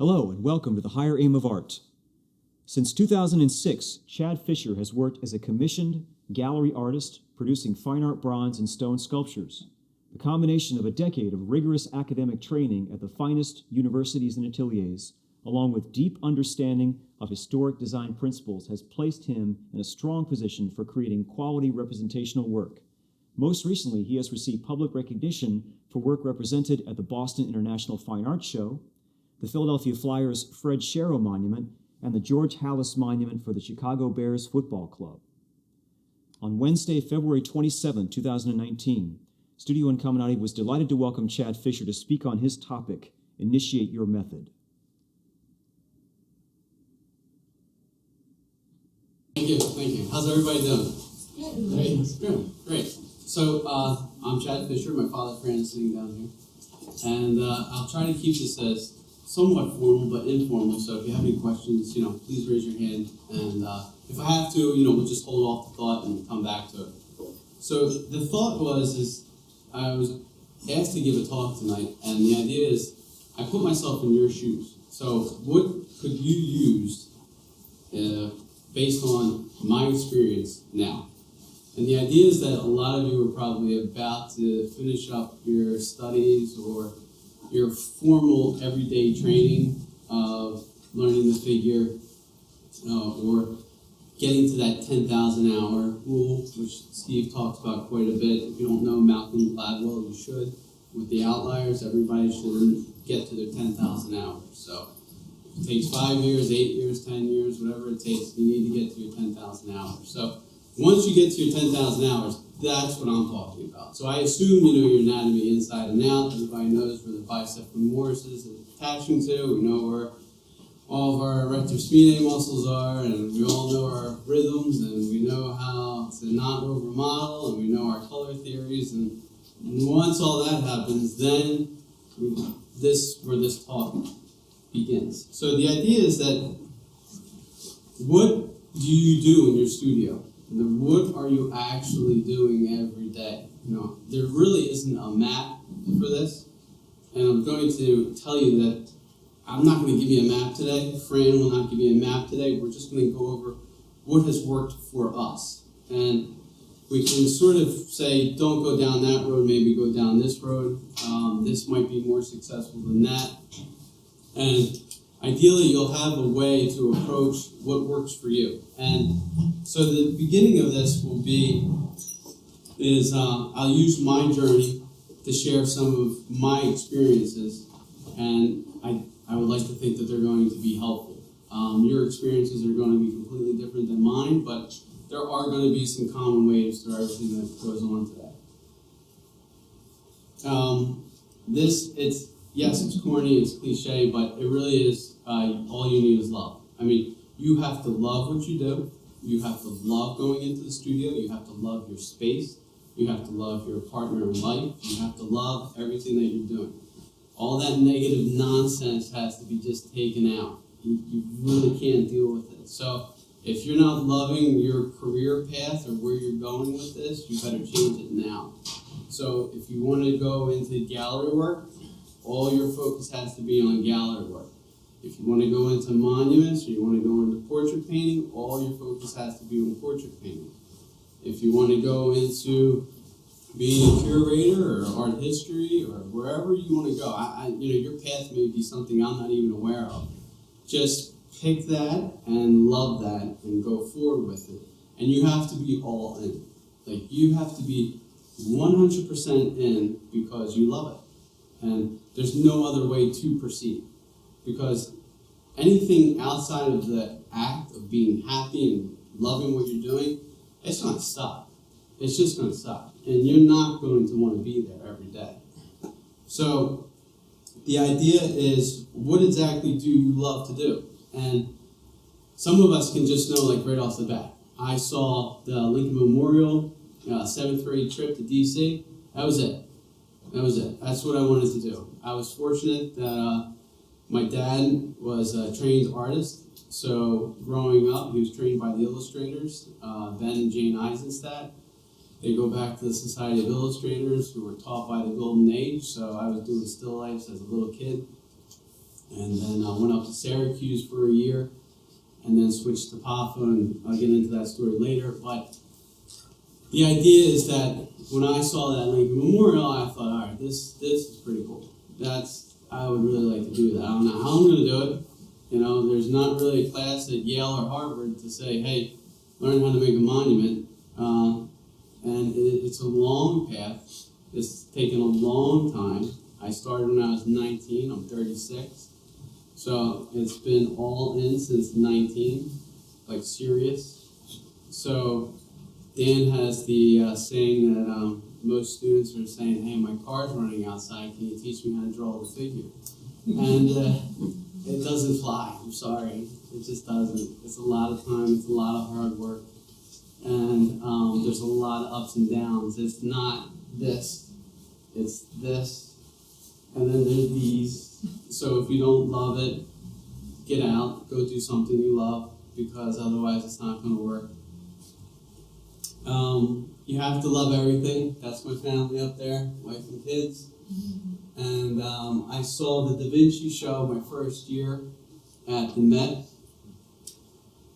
Hello and welcome to the Higher Aim of Art. Since 2006, Chad Fisher has worked as a commissioned gallery artist, producing fine art bronze and stone sculptures. The combination of a decade of rigorous academic training at the finest universities and ateliers, along with deep understanding of historic design principles, has placed him in a strong position for creating quality representational work. Most recently, he has received public recognition for work represented at the Boston International Fine Arts Show, the Philadelphia Flyers' Fred Sherrow Monument, and the George Halas Monument for the Chicago Bears Football Club. On Wednesday, February 27, 2019, Studio Incominati was delighted to welcome Chad Fisher to speak on his topic, Initiate Your Method. Thank you. How's everybody doing? Great. So, I'm Chad Fisher. My father, Fran, is sitting down here. And I'll try to keep this as somewhat formal but informal, so if you have any questions, please raise your hand. And if I have to, we'll just hold off the thought and come back to it. So the thought is I was asked to give a talk tonight, and the idea is I put myself in your shoes. So what could you use based on my experience now? And the idea is that a lot of you are probably about to finish up your studies or your formal everyday training of learning the figure or getting to that 10,000 hour rule, which Steve talked about quite a bit. If you don't know Malcolm Gladwell, you should. With the outliers, everybody should get to their 10,000 hours. So if it takes 5 years, 8 years, 10 years, whatever it takes, you need to get to your 10,000 hours. So once you get to your 10,000 hours, that's what I'm talking about. So I assume you know your anatomy inside and out. Everybody knows where the bicep femoris is attaching to. We know where all of our rectus spinae muscles are, and we all know our rhythms, and we know how to not overmodel, and we know our color theories. And once all that happens, then where this talk begins. So the idea is that what do you do in your studio? What are you actually doing every day? There really isn't a map for this, and I'm going to tell you that I'm not going to give you a map today. Fran will not give you a map today. We're just going to go over what has worked for us. And we can sort of say, don't go down that road, maybe go down this road. This might be more successful than that. And ideally, you'll have a way to approach what works for you. And so the beginning of this will be, I'll use my journey to share some of my experiences, and I would like to think that they're going to be helpful. Your experiences are going to be completely different than mine, but there are going to be some common waves through everything that goes on today. Yes, it's corny, it's cliche, but it really is, all you need is love. I mean, you have to love what you do. You have to love going into the studio. You have to love your space. You have to love your partner in life. You have to love everything that you're doing. All that negative nonsense has to be just taken out. You really can't deal with it. So if you're not loving your career path or where you're going with this, you better change it now. So if you want to go into gallery work, all your focus has to be on gallery work. If you want to go into monuments or you want to go into portrait painting, all your focus has to be on portrait painting. If you want to go into being a curator or art history or wherever you want to go, your path may be something I'm not even aware of. Just pick that and love that and go forward with it. And you have to be all in. You have to be 100% in because you love it. And there's no other way to proceed. Because anything outside of the act of being happy and loving what you're doing, it's going to stop. It's just going to stop. And you're not going to want to be there every day. So the idea is, what exactly do you love to do? And some of us can just know, right off the bat. I saw the Lincoln Memorial 7th grade trip to D.C. That was it. That's what I wanted to do. I was fortunate that my dad was a trained artist. So growing up, he was trained by the illustrators, Ben and Jane Eisenstadt. They go back to the Society of Illustrators, who were taught by the Golden Age. So I was doing still lifes as a little kid. and then I went up to Syracuse for a year, and then switched to PAFA, and I'll get into that story later. But the idea is that when I saw that Lincoln Memorial, I thought, all right, this is pretty cool. I would really like to do that. I don't know how I'm going to do it. You know, there's not really a class at Yale or Harvard to say, hey, learn how to make a monument. And it's a long path. It's taken a long time. I started when I was 19. I'm 36. So it's been all in since 19, like serious. So Dan has the saying that most students are saying, hey, my car's running outside. Can you teach me how to draw the figure? And it doesn't fly. I'm sorry. It just doesn't. It's a lot of time. It's a lot of hard work. And there's a lot of ups and downs. It's not this. It's this. And then there's these. So if you don't love it, get out. Go do something you love, because otherwise it's not going to work. You have to love everything. That's my family up there, wife and kids. And I saw the Da Vinci show my first year at the Met.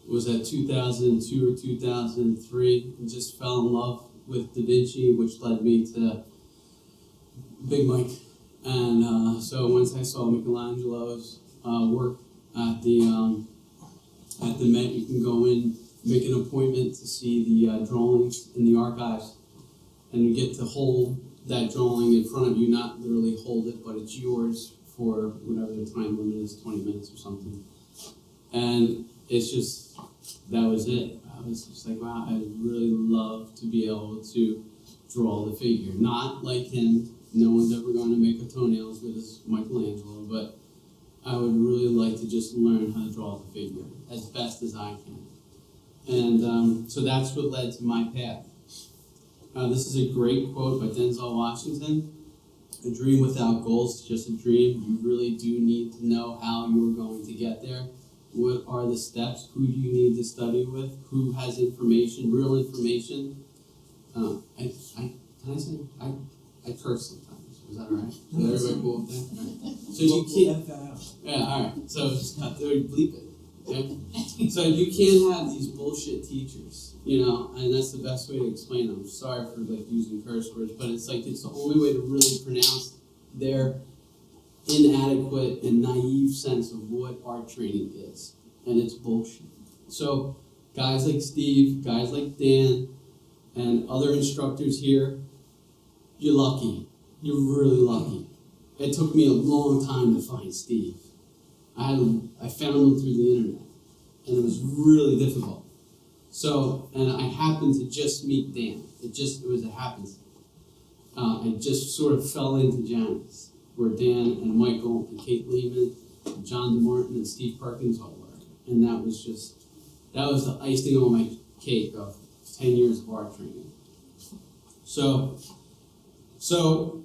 It was at 2002 or 2003, and just fell in love with Da Vinci, which led me to Big Mike. And so once I saw Michelangelo's work at the Met, you can go in, make an appointment to see the drawings in the archives, and you get to hold that drawing in front of you, not literally hold it, but it's yours for whatever the time limit is, 20 minutes or something. And it's just, that was it. I was just like, wow, I'd really love to be able to draw the figure. Not like him. No one's ever going to make a toenail as good as Michelangelo, but I would really like to just learn how to draw the figure as best as I can. And so that's what led to my path. This is a great quote by Denzel Washington. A dream without goals is just a dream. You really do need to know how you're going to get there. What are the steps? Who do you need to study with? Who has information, real information? I curse sometimes. Is that all right? Is everybody cool with that? All right. So you can't. Yeah, all right. So just cut there, bleep it. Okay? So you can't have these bullshit teachers, you know, and that's the best way to explain them. I'm sorry for using curse words, but it's the only way to really pronounce their inadequate and naive sense of what art training is, and it's bullshit. So guys like Steve, guys like Dan, and other instructors here, you're lucky. You're really lucky. It took me a long time to find Steve. I found him through the internet, and it was really difficult. So, and I happened to just meet Dan. It was a happenstance. I just sort of fell into Janice, where Dan and Michael and Kate Lehman, and John DeMartin and Steve Perkins all were. And that was the icing on my cake of 10 years of art training. So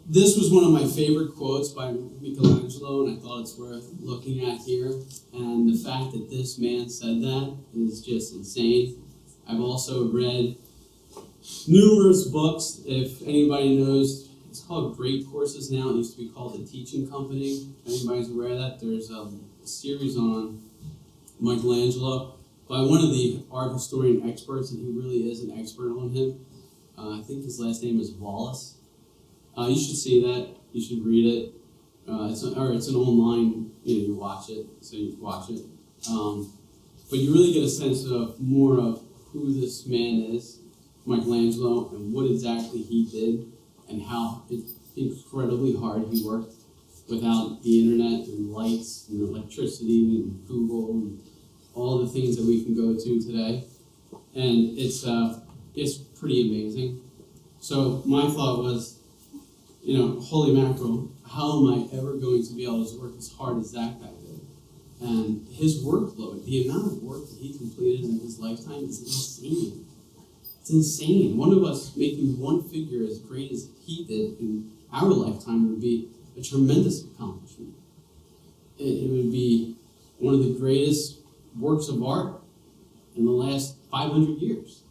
this was one of my favorite quotes by Michelangelo, and I thought it's worth looking at here. And the fact that this man said that is just insane. I've also read numerous books. If anybody knows, it's called Great Courses now. It used to be called The Teaching Company. If anybody's aware of that, there's a series on Michelangelo by one of the art historian experts, and he really is an expert on him. I think his last name is Wallace. You should see that. You should read it. It's an online, you watch it, so you watch it. But you really get a sense of more of who this man is, Michelangelo, and what exactly he did, and how incredibly hard he worked without the internet and lights and electricity and Google and all the things that we can go to today. And it's pretty amazing. So my thought was, holy mackerel, how am I ever going to be able to work as hard as that guy did? And his workload, the amount of work that he completed in his lifetime is insane. It's insane. One of us making one figure as great as he did in our lifetime would be a tremendous accomplishment. It would be one of the greatest works of art in the last 500 years.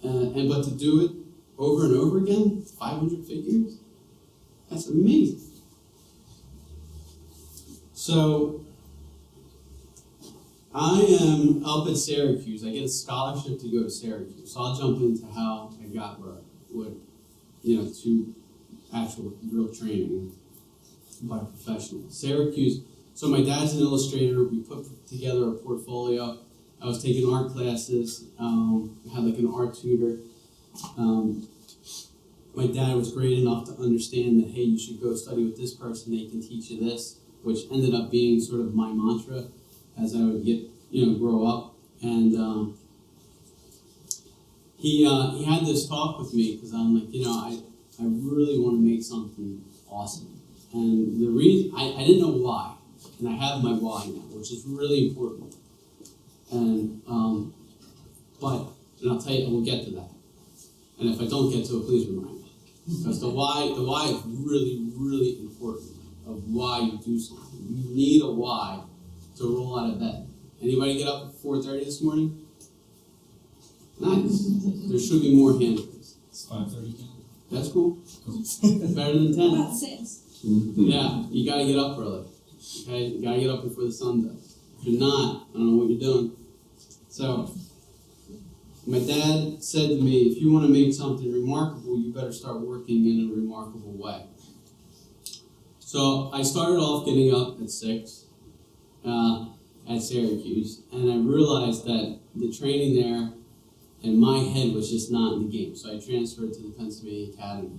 But to do it over and over again, 500 figures, that's amazing. So I am up at Syracuse. I get a scholarship to go to Syracuse. So I'll jump into how I got to actual real training by professionals. Syracuse. So my dad's an illustrator. We put together a portfolio. I was taking art classes. Had like an art tutor. My dad was great enough to understand that, hey, you should go study with this person. They can teach you this, which ended up being sort of my mantra as I would grow up. And he had this talk with me because I'm like, I really want to make something awesome. And the reason, I didn't know why, and I have my why now, which is really important. And and I'll tell you, we'll get to that. And if I don't get to it, please remind me. Because the why is really, really important of why you do something. You need a why to roll out of bed. Anybody get up at 4:30 this morning? Nice. There should be more hand raised. It's 5:30. That's cool. Better than 10. About 6. Yeah, you gotta get up early. Okay? You gotta get up before the sun does. If you're not, I don't know what you're doing. So, my dad said to me, if you want to make something remarkable, you better start working in a remarkable way. So I started off getting up at 6 at Syracuse, and I realized that the training there in my head was just not in the game. So I transferred to the Pennsylvania Academy.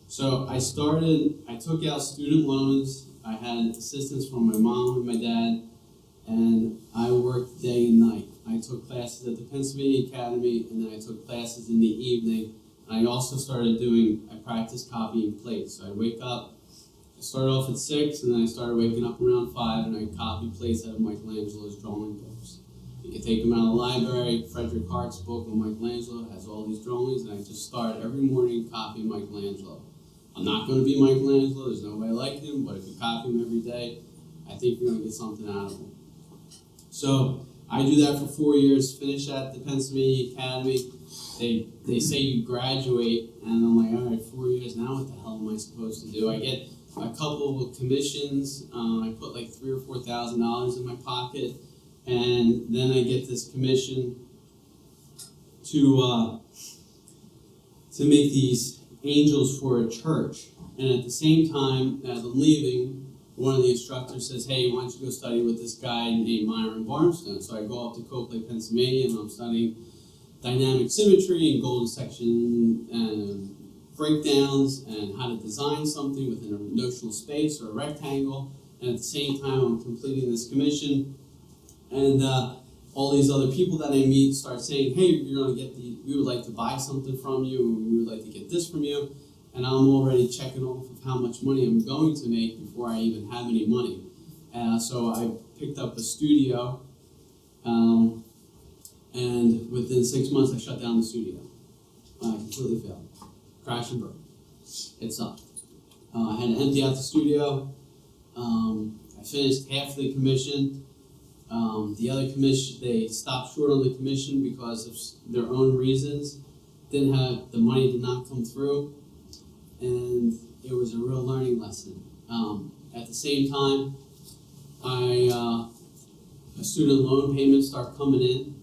So I took out student loans. I had assistance from my mom and my dad, and I worked day and night. I took classes at the Pennsylvania Academy, and then I took classes in the evening. I also I practiced copying plates. So I'd wake up, I started off at 6, and then I started waking up around 5, and I copied plates out of Michelangelo's drawing books. You can take them out of the library. Frederick Hart's book on Michelangelo has all these drawings, and I just start every morning copying Michelangelo. I'm not going to be Michelangelo, there's no way like him, but if you copy him every day, I think you're going to get something out of him. So I do that for 4 years, finish at the Pennsylvania Academy. They say you graduate, and I'm like, all right, 4 years, now what the hell am I supposed to do? I get a couple of commissions. I put like $3,000 or $4,000 in my pocket, and then I get this commission to make these angels for a church. And at the same time, as I'm leaving, one of the instructors says, hey, why don't you go study with this guy named Myron Barmstone? So I go up to Copley, Pennsylvania, and I'm studying dynamic symmetry and golden section and breakdowns and how to design something within a notional space or a rectangle. And at the same time, I'm completing this commission. And all these other people that I meet start saying, hey, we would like to buy something from you, or we would like to get this from you. And I'm already checking off of how much money I'm going to make before I even have any money. So I picked up a studio, and within 6 months I shut down the studio. I completely failed. Crash and burn. It sucked. I had to empty out the studio. I finished half the commission. The other commission, they stopped short on the commission because of their own reasons. The money did not come through. And it was a real learning lesson. At the same time, student loan payments start coming in,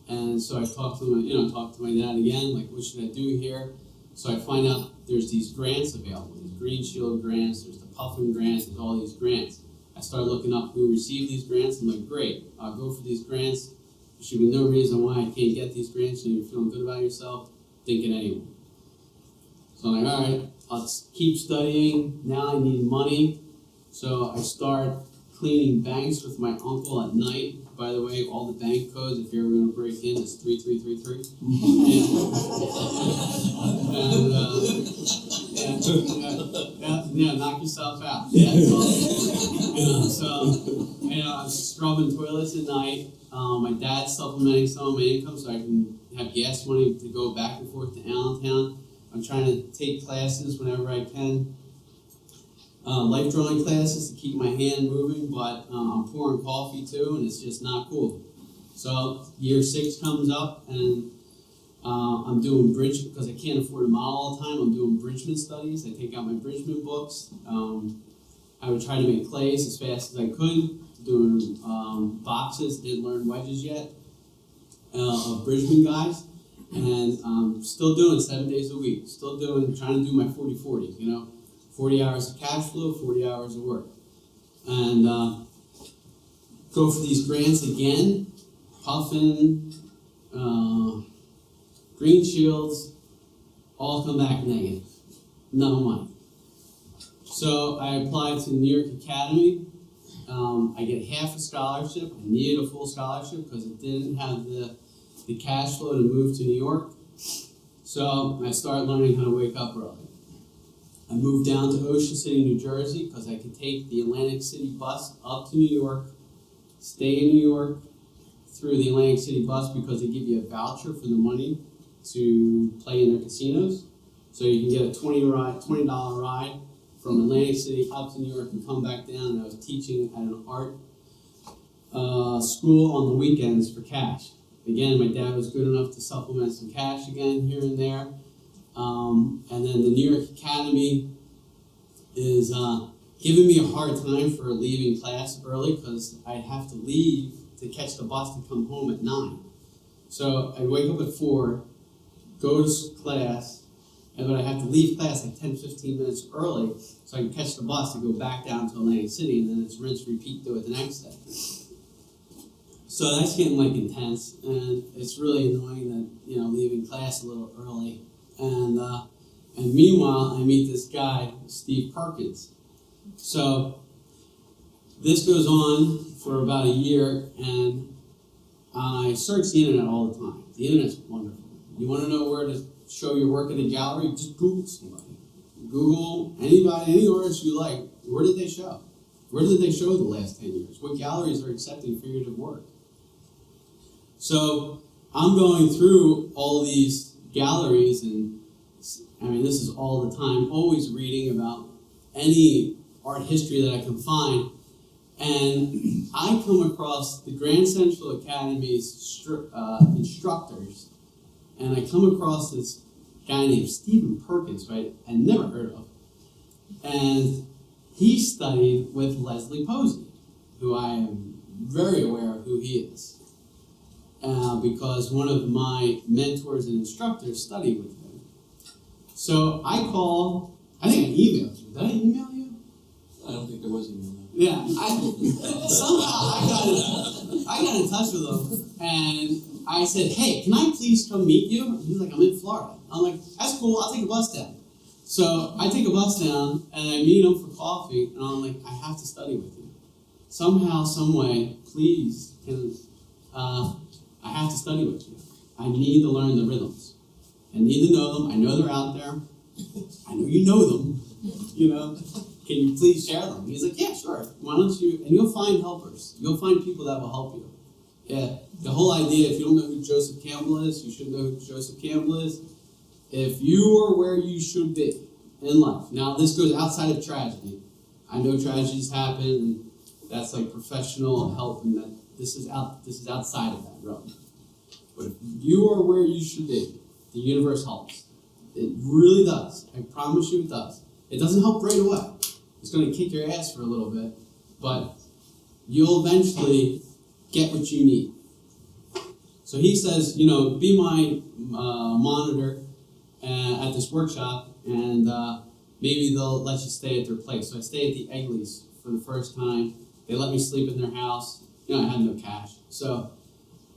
and so I talked to my dad again, like, what should I do here? So I find out there's these grants available, these Green Shield grants, there's the Puffin grants, there's all these grants. I started looking up who received these grants. I'm like, great, I'll go for these grants. There should be no reason why I can't get these grants. You're feeling good about yourself, thinking anyone. So I'm like, all right, I'll keep studying. Now I need money. So I start cleaning banks with my uncle at night. By the way, all the bank codes, if you're ever going to break in, is 3333. Knock yourself out. I'm scrubbing toilets at night. My dad's supplementing some of my income so I can have gas money to go back and forth to Allentown. I'm trying to take classes whenever I can. Life drawing classes to keep my hand moving, but I'm pouring coffee too, and it's just not cool. So year 6 comes up, and I'm doing bridge, because I can't afford a model all the time. I'm doing Bridgman studies. I take out my Bridgman books. I would try to make clays as fast as I could. doing boxes, didn't learn wedges yet, of Bridgman guys, and still doing 7 days a week, trying to do my 40-40, 40 hours of cash flow, 40 hours of work. And go for these grants again, Puffin, Green Shields, all come back negative, no money. So I applied to New York Academy. I get half a scholarship. I needed a full scholarship because it didn't have the cash flow to move to New York. So I started learning how to wake up early. I moved down to Ocean City, New Jersey, because I could take the Atlantic City bus up to New York, stay in New York through the Atlantic City bus because they give you a voucher for the money to play in their casinos. So you can get a $20 ride from Atlantic City up to New York and come back down. And I was teaching at an art school on the weekends for cash. Again, my dad was good enough to supplement some cash again here and there. And then the New York Academy is giving me a hard time for leaving class early because I have to leave to catch the bus to come home at 9. So I wake up at 4, go to class, but I have to leave class like 10-15 minutes early so I can catch the bus to go back down to Atlantic City, and then it's rinse, repeat, do it the next day. So that's getting intense, and it's really annoying that leaving class a little early. And meanwhile, I meet this guy, Steve Perkins. So this goes on for about a year, and I search the internet all the time. The internet's wonderful. You want to know where to show your work in a gallery? Just Google somebody. Google anybody, any artist you like. Where did they show? Where did they show the last 10 years? What galleries are accepting figurative work? So I'm going through all these galleries, and this is all the time, always reading about any art history that I can find. And I come across the Grand Central Academy's instructors, and I come across this guy named Stephen Perkins, right? I never heard of. And he studied with Leslie Posey, who I am very aware of who he is. Because one of my mentors and instructors studied with him. So I think I emailed you. Did I email you? I don't think there was email. Yeah, somehow I got in touch with him, and I said, hey, can I please come meet you? And he's like, I'm in Florida. I'm like, that's cool, I'll take a bus down. So I take a bus down, and I meet him for coffee, and I'm like, I have to study with you. Somehow, some way, please, I have to study with you. I need to learn the rhythms. I need to know them. I know they're out there. I know you know them. Can you please share them? He's like, yeah, sure. Why don't you? And you'll find helpers. You'll find people that will help you. Yeah. The whole idea, if you don't know who Joseph Campbell is, you should know who Joseph Campbell is. If you are where you should be in life. Now, this goes outside of tragedy. I know tragedies happen, and that's like professional help, and that this is outside of that realm. But if you are where you should be, the universe helps. It really does. I promise you it does. It doesn't help right away. It's going to kick your ass for a little bit, but you'll eventually get what you need. So he says, be my monitor at this workshop, and maybe they'll let you stay at their place. So I stay at the Egleys for the first time. They let me sleep in their house. I had no cash. So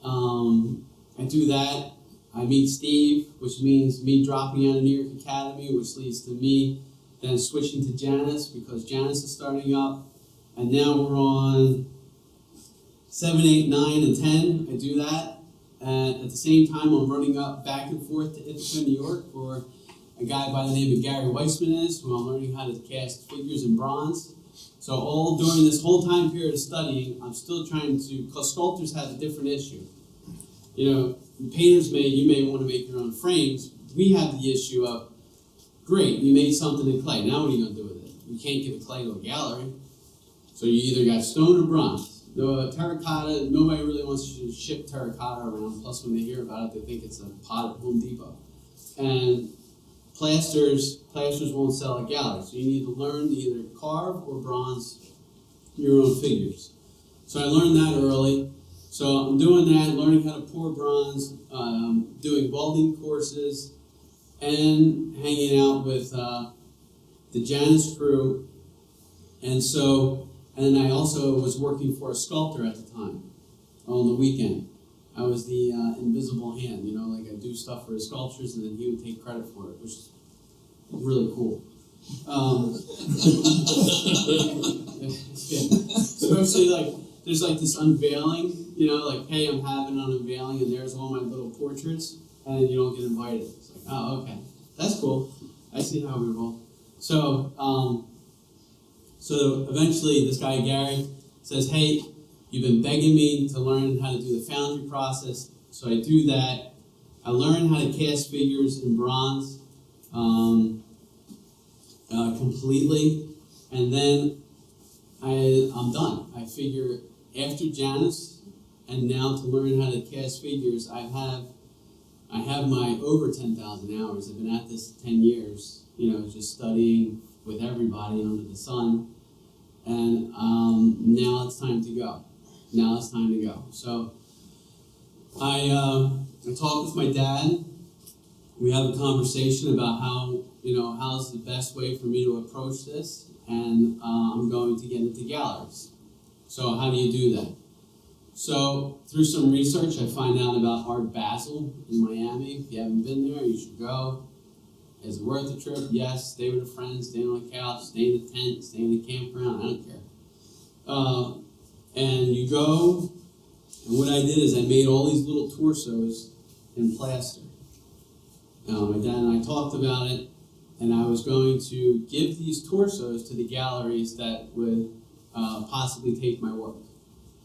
I do that. I meet Steve, which means me dropping out of New York Academy, which leads to me then switching to Janice, because Janice is starting up. And now we're on 7, 8, 9, and 10. I do that. And at the same time, I'm running up back and forth to Ithaca, New York, for a guy by the name of Gary Weissman is, who I'm learning how to cast figures in bronze. So all during this whole time period of studying, I'm still trying to, because sculptors have a different issue. Painters you may want to make your own frames. We have the issue of, great, you made something in clay. Now what are you going to do with it? You can't give the clay to a gallery. So you either got stone or bronze. Terracotta, nobody really wants to ship terracotta around. Plus, when they hear about it, they think it's a pot at Home Depot. And plasters won't sell at galleries. So you need to learn to either carve or bronze your own figures. So I learned that early. So I'm doing that, learning how to pour bronze, doing welding courses, and hanging out with the Janus crew. And then I also was working for a sculptor at the time on the weekend. I was the invisible hand, like I do stuff for his sculptures and then he would take credit for it, which is really cool. Especially like, there's like this unveiling, like, hey, I'm having an unveiling and there's all my little portraits and you don't get invited. It's like, oh, okay, that's cool. I see how we roll. So eventually this guy, Gary, says, hey, you've been begging me to learn how to do the foundry process. So I do that. I learn how to cast figures in bronze completely. And then I'm done. I figure after Janus and now to learn how to cast figures, I have my over 10,000 hours. I've been at this 10 years, just studying with everybody under the sun. And now it's time to go. So I talk with my dad. We have a conversation about how's the best way for me to approach this. And I'm going to get into galleries. So how do you do that? So through some research, I find out about Art Basel in Miami. If you haven't been there, you should go. Is it worth the trip? Yes. Stay with a friend, stay on the couch, stay in the tent, stay in the campground. I don't care. And you go, and what I did is I made all these little torsos in plaster. My dad and I talked about it, and I was going to give these torsos to the galleries that would possibly take my work.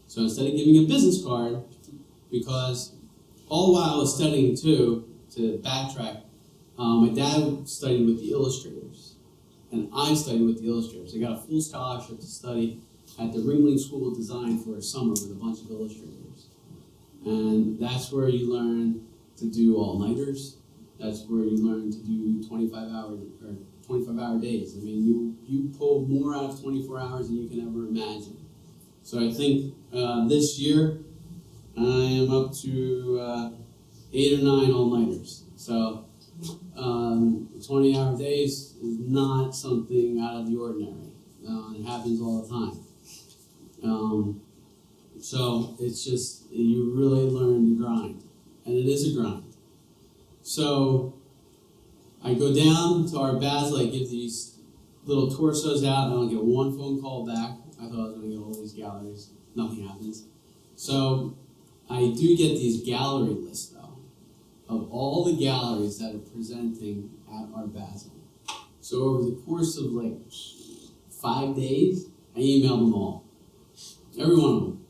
So instead of giving a business card, because all while I was studying too, to backtrack, my dad studied with the illustrators, and I studied with the illustrators. I got a full scholarship to study at the Ringling School of Design for a summer with a bunch of illustrators. And that's where you learn to do all-nighters. That's where you learn to do 25-hour days. I mean, you pull more out of 24 hours than you can ever imagine. So I think this year I am up to 8 or 9 all-nighters. So 20-hour days is not something out of the ordinary. It happens all the time. So it's just, you really learn to grind. And it is a grind. So I go down to Art Basel, I give these little torsos out, and I don't get one phone call back. I thought I was going to get all these galleries. Nothing happens. So I do get these gallery lists, though, of all the galleries that are presenting at Art Basel. So over the course of like 5 days, I emailed them all. Every one of them.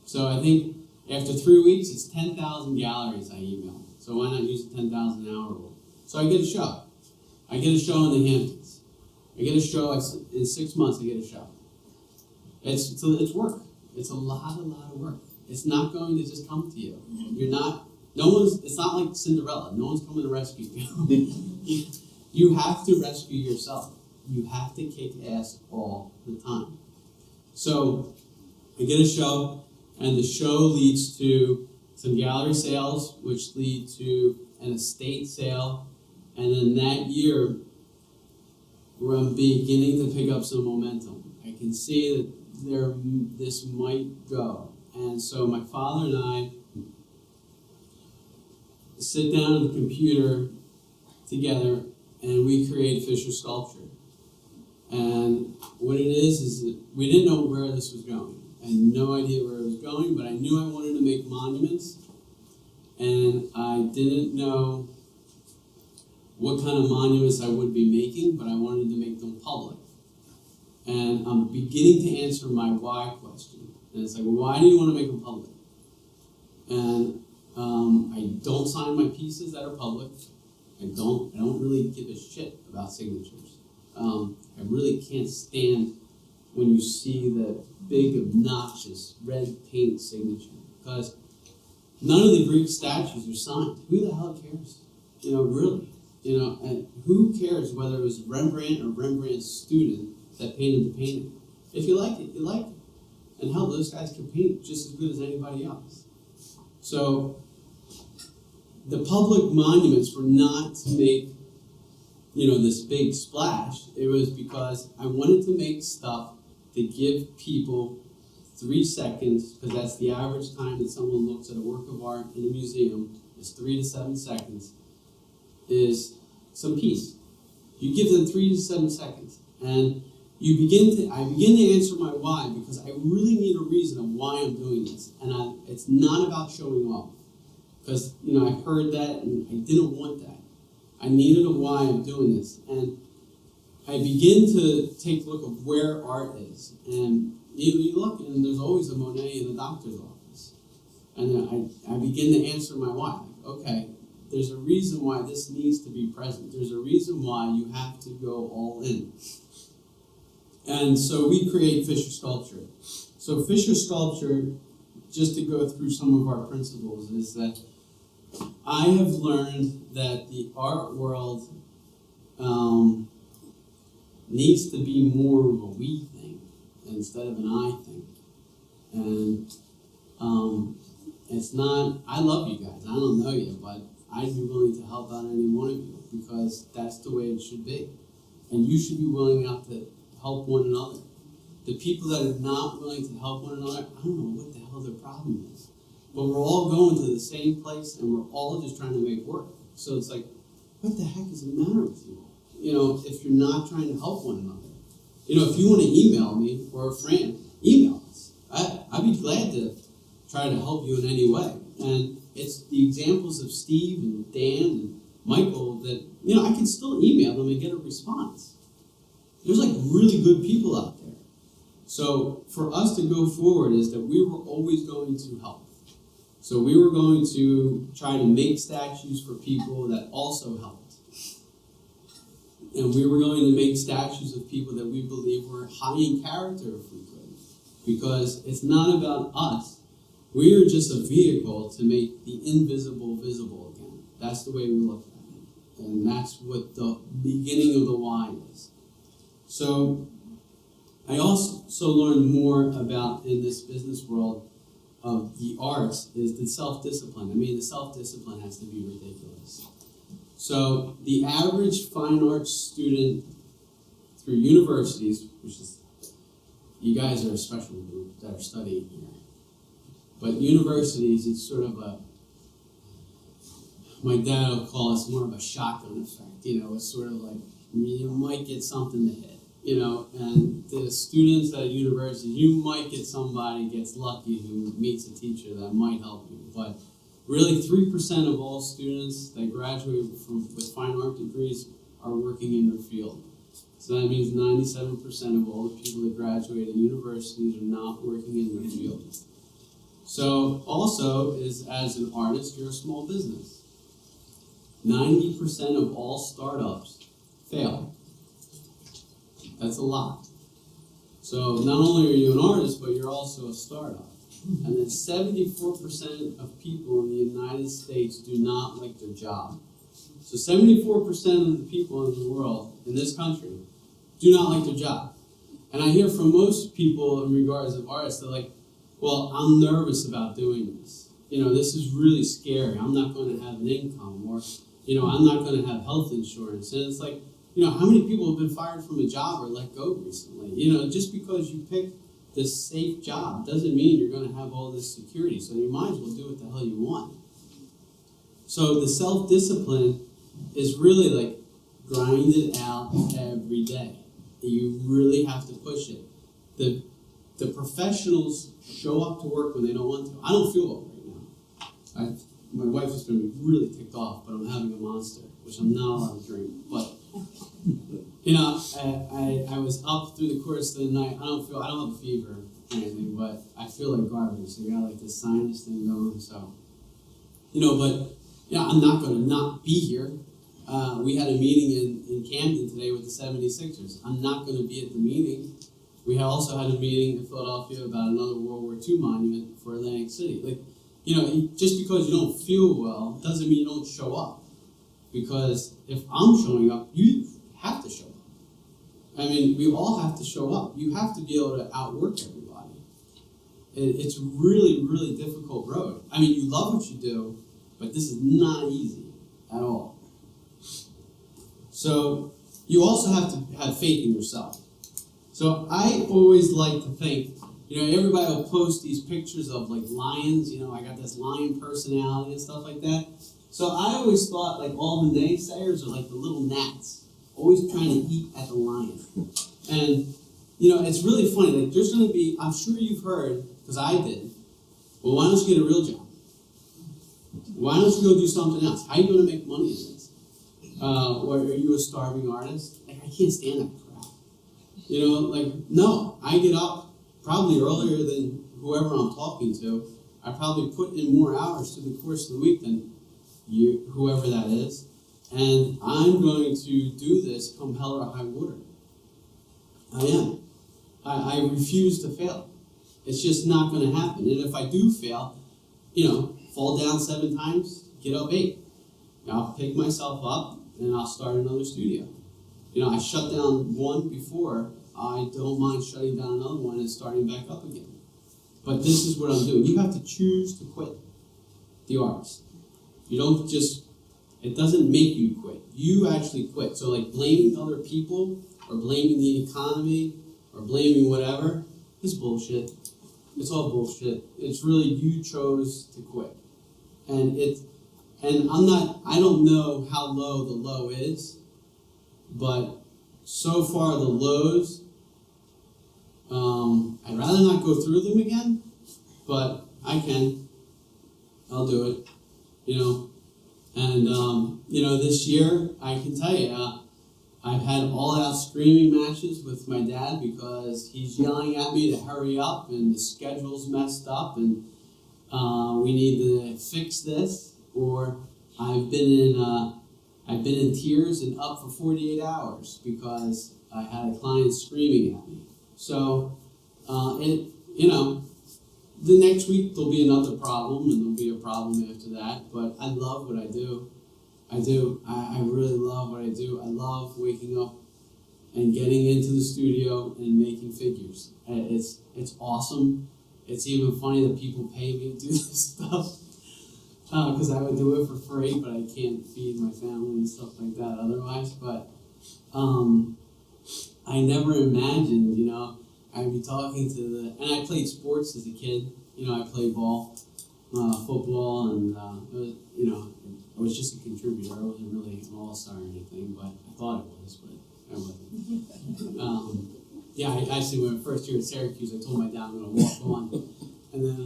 So I think after 3 weeks, it's 10,000 galleries I emailed. So why not use the 10,000 hour rule? So I get a show. I get a show in the Hamptons. I get a show in 6 months. I get a show. It's work. It's a lot of work. It's not going to just come to you. It's not like Cinderella. No one's coming to rescue you. You have to rescue yourself. You have to kick ass all the time. So I get a show, and the show leads to some gallery sales, which lead to an estate sale, and then that year, I'm beginning to pick up some momentum. I can see that this might go. And so my father and I sit down at the computer together, and we create Fisher Sculpture. And what it is that we didn't know where this was going. I had no idea where it was going, but I knew I wanted to make monuments, and I didn't know what kind of monuments I would be making, but I wanted to make them public. And I'm beginning to answer my why question. And it's like, well, why do you want to make them public? And I don't sign my pieces that are public. I don't really give a shit about signatures. I really can't stand when you see the big, obnoxious red paint signature, because none of the Greek statues are signed. Who the hell cares? Really. And who cares whether it was Rembrandt or Rembrandt's student that painted the painting? If you liked it, you liked it. And hell, those guys can paint just as good as anybody else. So the public monuments were not to make, this big splash. It was because I wanted to make stuff to give people 3 seconds, because that's the average time that someone looks at a work of art in a museum, is 3 to 7 seconds, is some peace. You give them 3 to 7 seconds, and I begin to answer my why, because I really need a reason of why I'm doing this, and it's not about showing off, because I heard that and I didn't want that. I needed a why I'm doing this, and I begin to take a look of where art is, and you look, and there's always a Monet in the doctor's office, and then I begin to answer my why. Okay, there's a reason why this needs to be present. There's a reason why you have to go all in. And so we create Fisher Sculpture. So Fisher Sculpture, just to go through some of our principles, is that I have learned that the art world needs to be more of a we thing instead of an I thing. And it's not, I love you guys, I don't know you, but I'd be willing to help out any one of you, because that's the way it should be. And you should be willing out to help one another. The people that are not willing to help one another, I don't know what the hell their problem is. But we're all going to the same place, and we're all just trying to make work. So it's like, what the heck is the matter with you? If you're not trying to help one another. If you want to email me or a friend, email us. I'd be glad to try to help you in any way. And it's the examples of Steve and Dan and Michael that, I can still email them and get a response. There's really good people out there. So for us to go forward is that we were always going to help. So we were going to try to make statues for people that also helped. And we were going to make statues of people that we believe were high in character if we could. Because it's not about us. We are just a vehicle to make the invisible visible again. That's the way we look at it. And that's what the beginning of the why is. So I also learned more about, in this business world, of the arts, is the self-discipline. The self-discipline has to be ridiculous. So the average fine arts student through universities, which is, you guys are a special group that are studying here, but universities, it's sort of my dad would call us more of a shotgun effect. It's sort of like you might get something to hit. And the students at university, you might get somebody gets lucky who meets a teacher that might help you. But really, 3% of all students that graduate with fine art degrees are working in their field. So that means 97% of all the people that graduate at universities are not working in their field. So also, as an artist, you're a small business. 90% of all startups fail. That's a lot. So not only are you an artist, but you're also a startup. And then 74% of people in the United States do not like their job. So 74% of the people in the world, in this country, do not like their job. And I hear from most people in regards of artists, they're like, well, I'm nervous about doing this. This is really scary. I'm not going to have an income, or, I'm not going to have health insurance. And it's like, how many people have been fired from a job or let go recently? Just because you pick this safe job doesn't mean you're going to have all this security. So you might as well do what the hell you want. So the self-discipline is really like grind it out every day. You really have to push it. The professionals show up to work when they don't want to. I don't feel well right now. My wife is going to be really ticked off, but I'm having a Monster, which I'm not allowed to drink. But I was up through the course of the night. I don't have a fever or anything, but I feel like garbage. So I got this sinus thing going. So, I'm not going to not be here. We had a meeting in Camden today with the 76ers. I'm not going to be at the meeting. We also had a meeting in Philadelphia about another World War II monument for Atlantic City. Just because you don't feel well doesn't mean you don't show up. Because if I'm showing up, you have to show up. We all have to show up. You have to be able to outwork everybody. it's really, really difficult road. I mean, you love what you do, but this is not easy at all. So you also have to have faith in yourself. So I always like to think, everybody will post these pictures of like lions, I got this lion personality and stuff like that. So I always thought like all the naysayers are like the little gnats, always trying to eat at the lion. And, it's really funny, like there's going to be, I'm sure you've heard, because I did, well, why don't you get a real job? Why don't you go do something else? How are you going to make money in this? Or are you a starving artist? Like, I can't stand that crap. No, I get up probably earlier than whoever I'm talking to. I probably put in more hours through the course of the week than you, whoever that is. And I'm going to do this come hell or high water. I am. I refuse to fail. It's just not going to happen. And if I do fail, fall down 7 times, get up 8. I'll pick myself up and I'll start another studio. I shut down one before. I don't mind shutting down another one and starting back up again. But this is what I'm doing. You have to choose to quit the arts. You don't just, it doesn't make you quit. You actually quit. So like blaming other people or blaming the economy or blaming whatever is bullshit. It's all bullshit. It's really you chose to quit. And I don't know how low the low is, but so far the lows, I'd rather not go through them again, but I can. I'll do it, And, this year, I can tell you, I've had all-out screaming matches with my dad because he's yelling at me to hurry up and the schedule's messed up and we need to fix this. Or I've been in tears and up for 48 hours because I had a client screaming at me. So, the next week there'll be another problem and there'll be a problem after that. But I love what I do. I do. I really love what I do. I love waking up and getting into the studio and making figures. It's awesome. It's even funny that people pay me to do this stuff because I would do it for free, but I can't feed my family and stuff like that otherwise. But I never imagined, I'd be talking to and I played sports as a kid. I played ball, football, and I was just a contributor. I wasn't really an all-star or anything, but I thought it was, but I wasn't. I actually, when I first year at Syracuse, I told my dad I'm going to walk on. And then,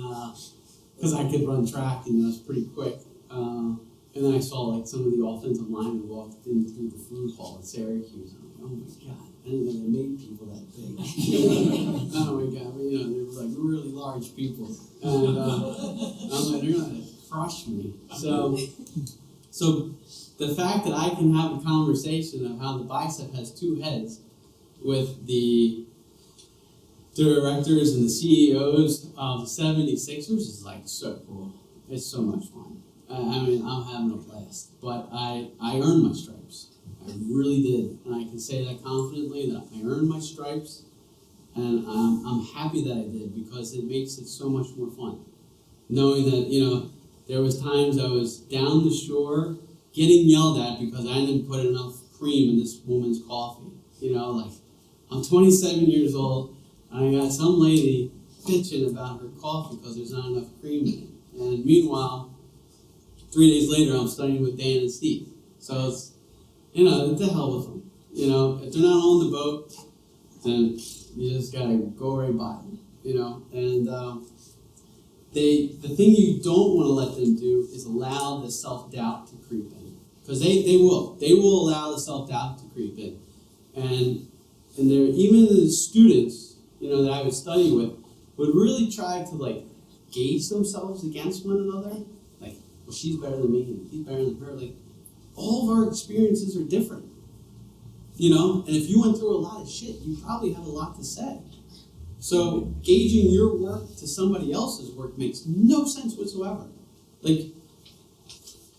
because I could run track and I was pretty quick. And then I saw like some of the offensive linemen walked in through the food hall at Syracuse. And I'm like, oh my God, I didn't know they made people that big. Oh my God, they were like really large people. And I'm like, they're going to crush me. So the fact that I can have a conversation of how the bicep has 2 heads with the directors and the CEOs of the 76ers is like so cool. It's so much fun. I'm having a blast. But I earned my stripes. I really did. And I can say that confidently that I earned my stripes. And I'm happy that I did because it makes it so much more fun. Knowing that, there was times I was down the shore getting yelled at because I didn't put enough cream in this woman's coffee. I'm 27 years old and I got some lady bitching about her coffee because there's not enough cream in it. And meanwhile, 3 days later, I'm studying with Dan and Steve. So it's, the hell with them. If they're not on the boat, then you just gotta go right by them. And the thing you don't want to let them do is allow the self-doubt to creep in. Because they will allow the self-doubt to creep in. And there, even the students, that I would study with, would really try to gauge themselves against one another. Like, well, she's better than me, and he's better than her. Like, all of our experiences are different. And if you went through a lot of shit, you probably have a lot to say. So gauging your work to somebody else's work makes no sense whatsoever. Like,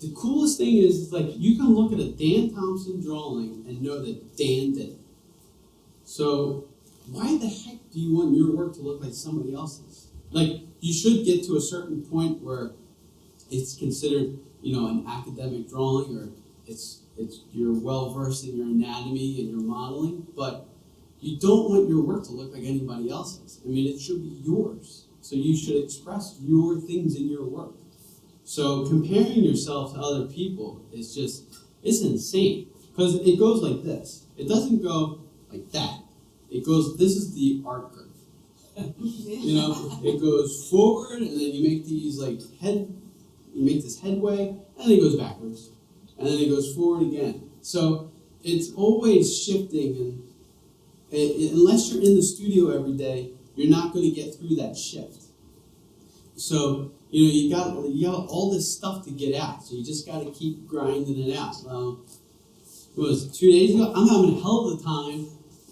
the coolest thing is you can look at a Dan Thompson drawing and know that Dan did it. So why the heck do you want your work to look like somebody else's? like, you should get to a certain point where it's considered, an academic drawing, or it's you're well versed in your anatomy and your modeling, but you don't want your work to look like anybody else's. I mean, it should be yours. So you should express your things in your work. So comparing yourself to other people is it's insane. Because it goes like this. It doesn't go like that. It goes, this is the art curve. It goes forward, and then you make these you make this headway, and then it goes backwards. And then it goes forward again. So it's always shifting, and unless you're in the studio every day, you're not going to get through that shift. So, you got all this stuff to get out. So you just got to keep grinding it out. It was 2 days ago. I'm having a hell of a time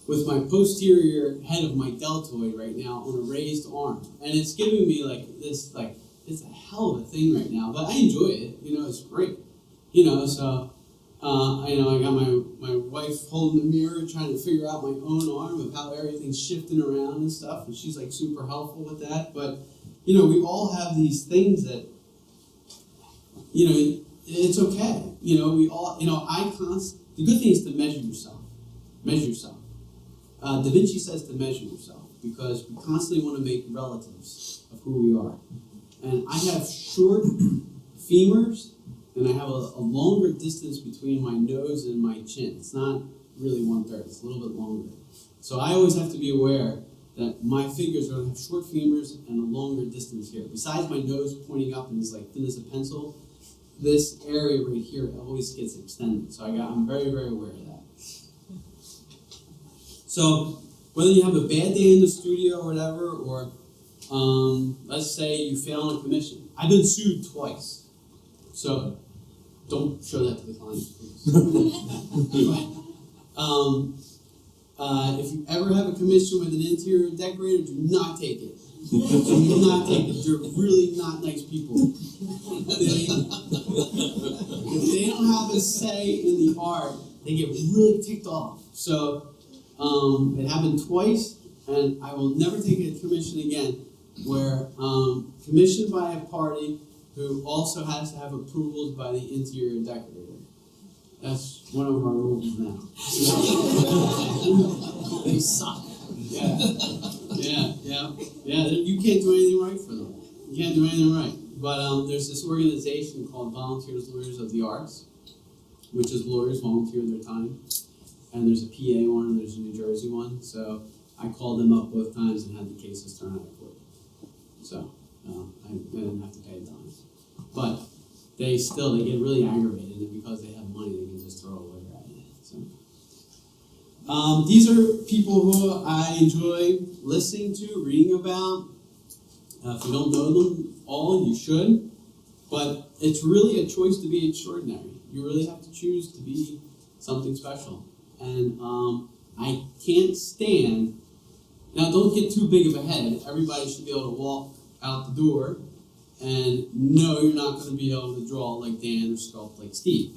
with my posterior head of my deltoid right now on a raised arm. And it's giving me it's a hell of a thing right now. But I enjoy it. It's great. So I got my wife holding the mirror trying to figure out my own arm of how everything's shifting around and stuff. And she's super helpful with that. But, we all have these things that, it's okay. We all, the good thing is to measure yourself. Measure yourself. Da Vinci says to measure yourself because we constantly want to make relatives of who we are. And I have short femurs, and I have a longer distance between my nose and my chin. It's not really 1/3, it's a little bit longer. So I always have to be aware that my figures are going to have short femurs and a longer distance here. Besides my nose pointing up and is thin as a pencil, this area right here always gets extended. So I'm very, very aware of that. So whether you have a bad day in the studio or whatever, or let's say you fail on a commission. I've been sued twice. So don't show that to the client, please. Anyway, if you ever have a commission with an interior decorator, do not take it. Do not take it. They're really not nice people. If they don't have a say in the art, they get really ticked off. So it happened twice, and I will never take a commission again where commissioned by a party who also has to have approvals by the interior decorator. That's one of our rules now. They suck. Yeah. You can't do anything right for them. You can't do anything right. But there's this organization called Volunteers Lawyers of the Arts, which is lawyers volunteer their time. And there's a PA one and there's a New Jersey one. So I called them up both times and had the cases thrown out of court. So I didn't have to pay a dime. But they get really aggravated, and because they have money, they can just throw a lawyer at you. So these are people who I enjoy listening to, reading about. If you don't know them all, you should. But it's really a choice to be extraordinary. You really have to choose to be something special. And I can't stand. Now, don't get too big of a head. Everybody should be able to walk out the door and no, you're not going to be able to draw like Dan or sculpt like Steve.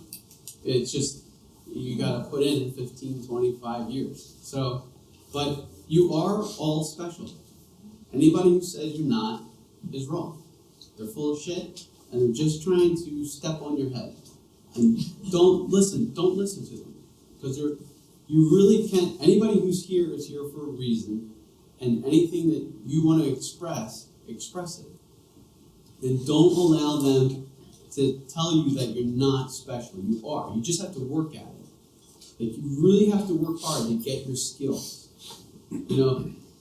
It's just, you got to put in 15, 25 years. So, but you are all special. Anybody who says you're not is wrong. They're full of shit, and they're just trying to step on your head. And don't listen to them. Because you really can't, anybody who's here is here for a reason, and anything that you want to express it. And don't allow them to tell you that you're not special. You are. You just have to work at it. Like, you really have to work hard to get your skills.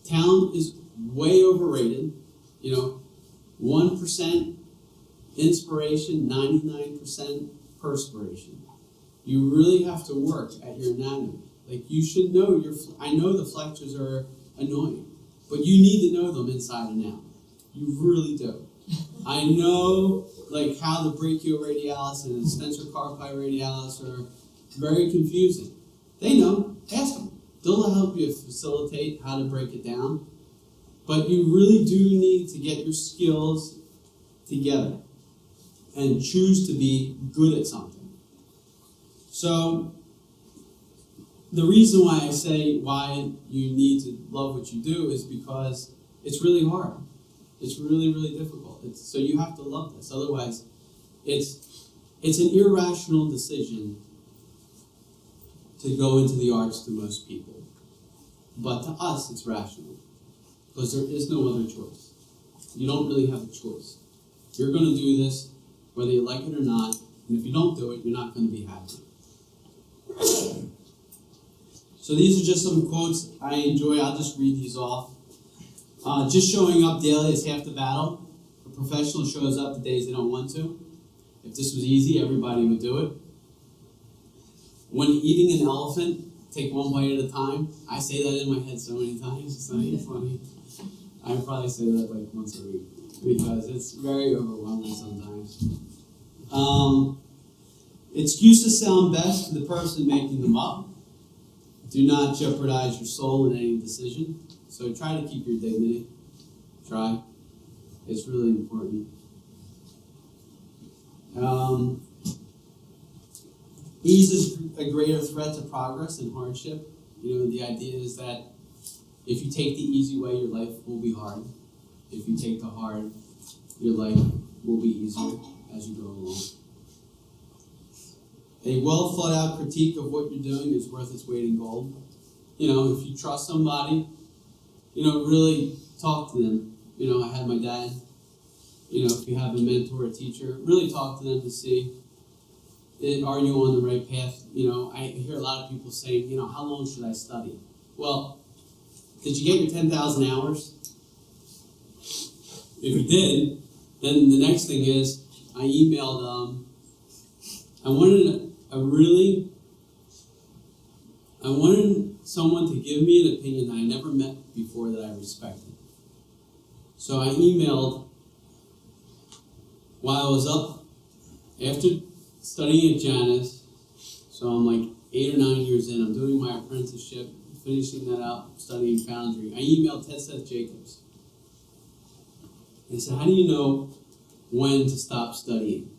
Talent is way overrated. 1% inspiration, 99% perspiration. You really have to work at your anatomy. Like, you should know I know the flexors are annoying, but you need to know them inside and out. You really do. I know, how the brachioradialis and the extensor carpi radialis are very confusing. They know. Ask them. They'll help you facilitate how to break it down. But you really do need to get your skills together and choose to be good at something. So, the reason why I say why you need to love what you do is because it's really hard. It's really, really difficult. So you have to love this. Otherwise, it's an irrational decision to go into the arts to most people. But to us, it's rational. Because there is no other choice. You don't really have a choice. You're going to do this whether you like it or not. And if you don't do it, you're not going to be happy. So these are just some quotes I enjoy. I'll just read these off. Just showing up daily is half the battle. A professional shows up the days they don't want to. If this was easy, everybody would do it. When eating an elephant, take one bite at a time. I say that in my head so many times. It's not even funny. I probably say that like once a week because it's very overwhelming sometimes. Excuses sound best to the person making them up. Do not jeopardize your soul in any decision. So try to keep your dignity. Try. It's really important. Ease is a greater threat to progress and hardship. The idea is that if you take the easy way, your life will be hard. If you take the hard, your life will be easier as you go along. A well thought out critique of what you're doing is worth its weight in gold. If you trust somebody, really talk to them. I had my dad. If you have a mentor or teacher, really talk to them to see, are you on the right path? I hear a lot of people saying, how long should I study? Well, did you get your 10,000 hours? If you did, then the next thing is, I emailed, I wanted someone to give me an opinion that I never met before that I respected. So I emailed while I was up after studying at Janus. So I'm like 8 or 9 years in. I'm doing my apprenticeship, finishing that up, studying foundry. I emailed Seth Jacobs. And I said, how do you know when to stop studying?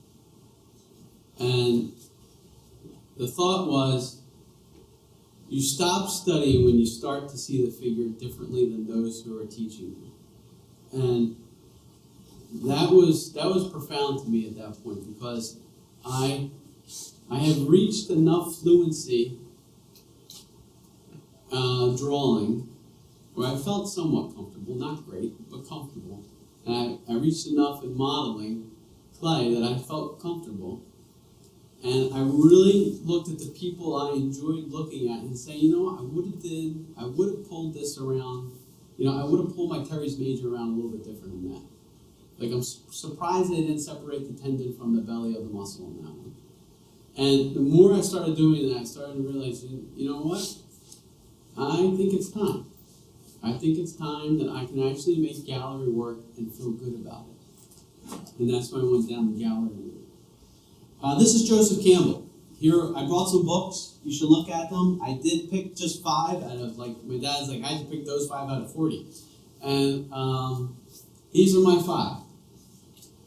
And the thought was, you stop studying when you start to see the figure differently than those who are teaching you. And that was profound to me at that point because I have reached enough fluency drawing where I felt somewhat comfortable, not great, but comfortable. And I reached enough in modeling clay that I felt comfortable. And I really looked at the people I enjoyed looking at and saying, I would have pulled this around, I would have pulled my Terry's major around a little bit different than that. Like, I'm surprised they didn't separate the tendon from the belly of the muscle on that one. And the more I started doing that, I started to realize, you know what? I think it's time. I think it's time that I can actually make gallery work and feel good about it. And that's why I went down the gallery route. This is Joseph Campbell. Here, I brought some books. You should look at them. I did pick just 5 out of, my dad's like, I had to pick those 5 out of 40. And these are my 5.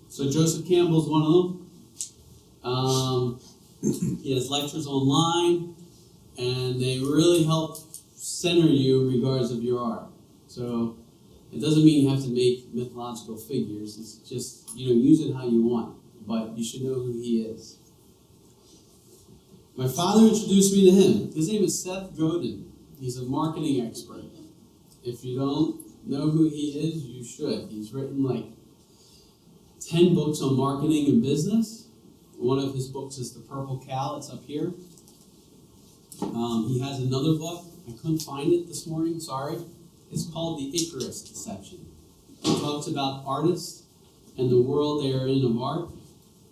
So Joseph Campbell's one of them. He has lectures online, and they really help center you in regards of your art. So it doesn't mean you have to make mythological figures. It's just, use it how you want. But you should know who he is. My father introduced me to him. His name is Seth Godin. He's a marketing expert. If you don't know who he is, you should. He's written like 10 books on marketing and business. One of his books is The Purple Cow. It's up here. He has another book. I couldn't find it this morning, sorry. It's called The Icarus Deception. He talks about artists and the world they are in of art.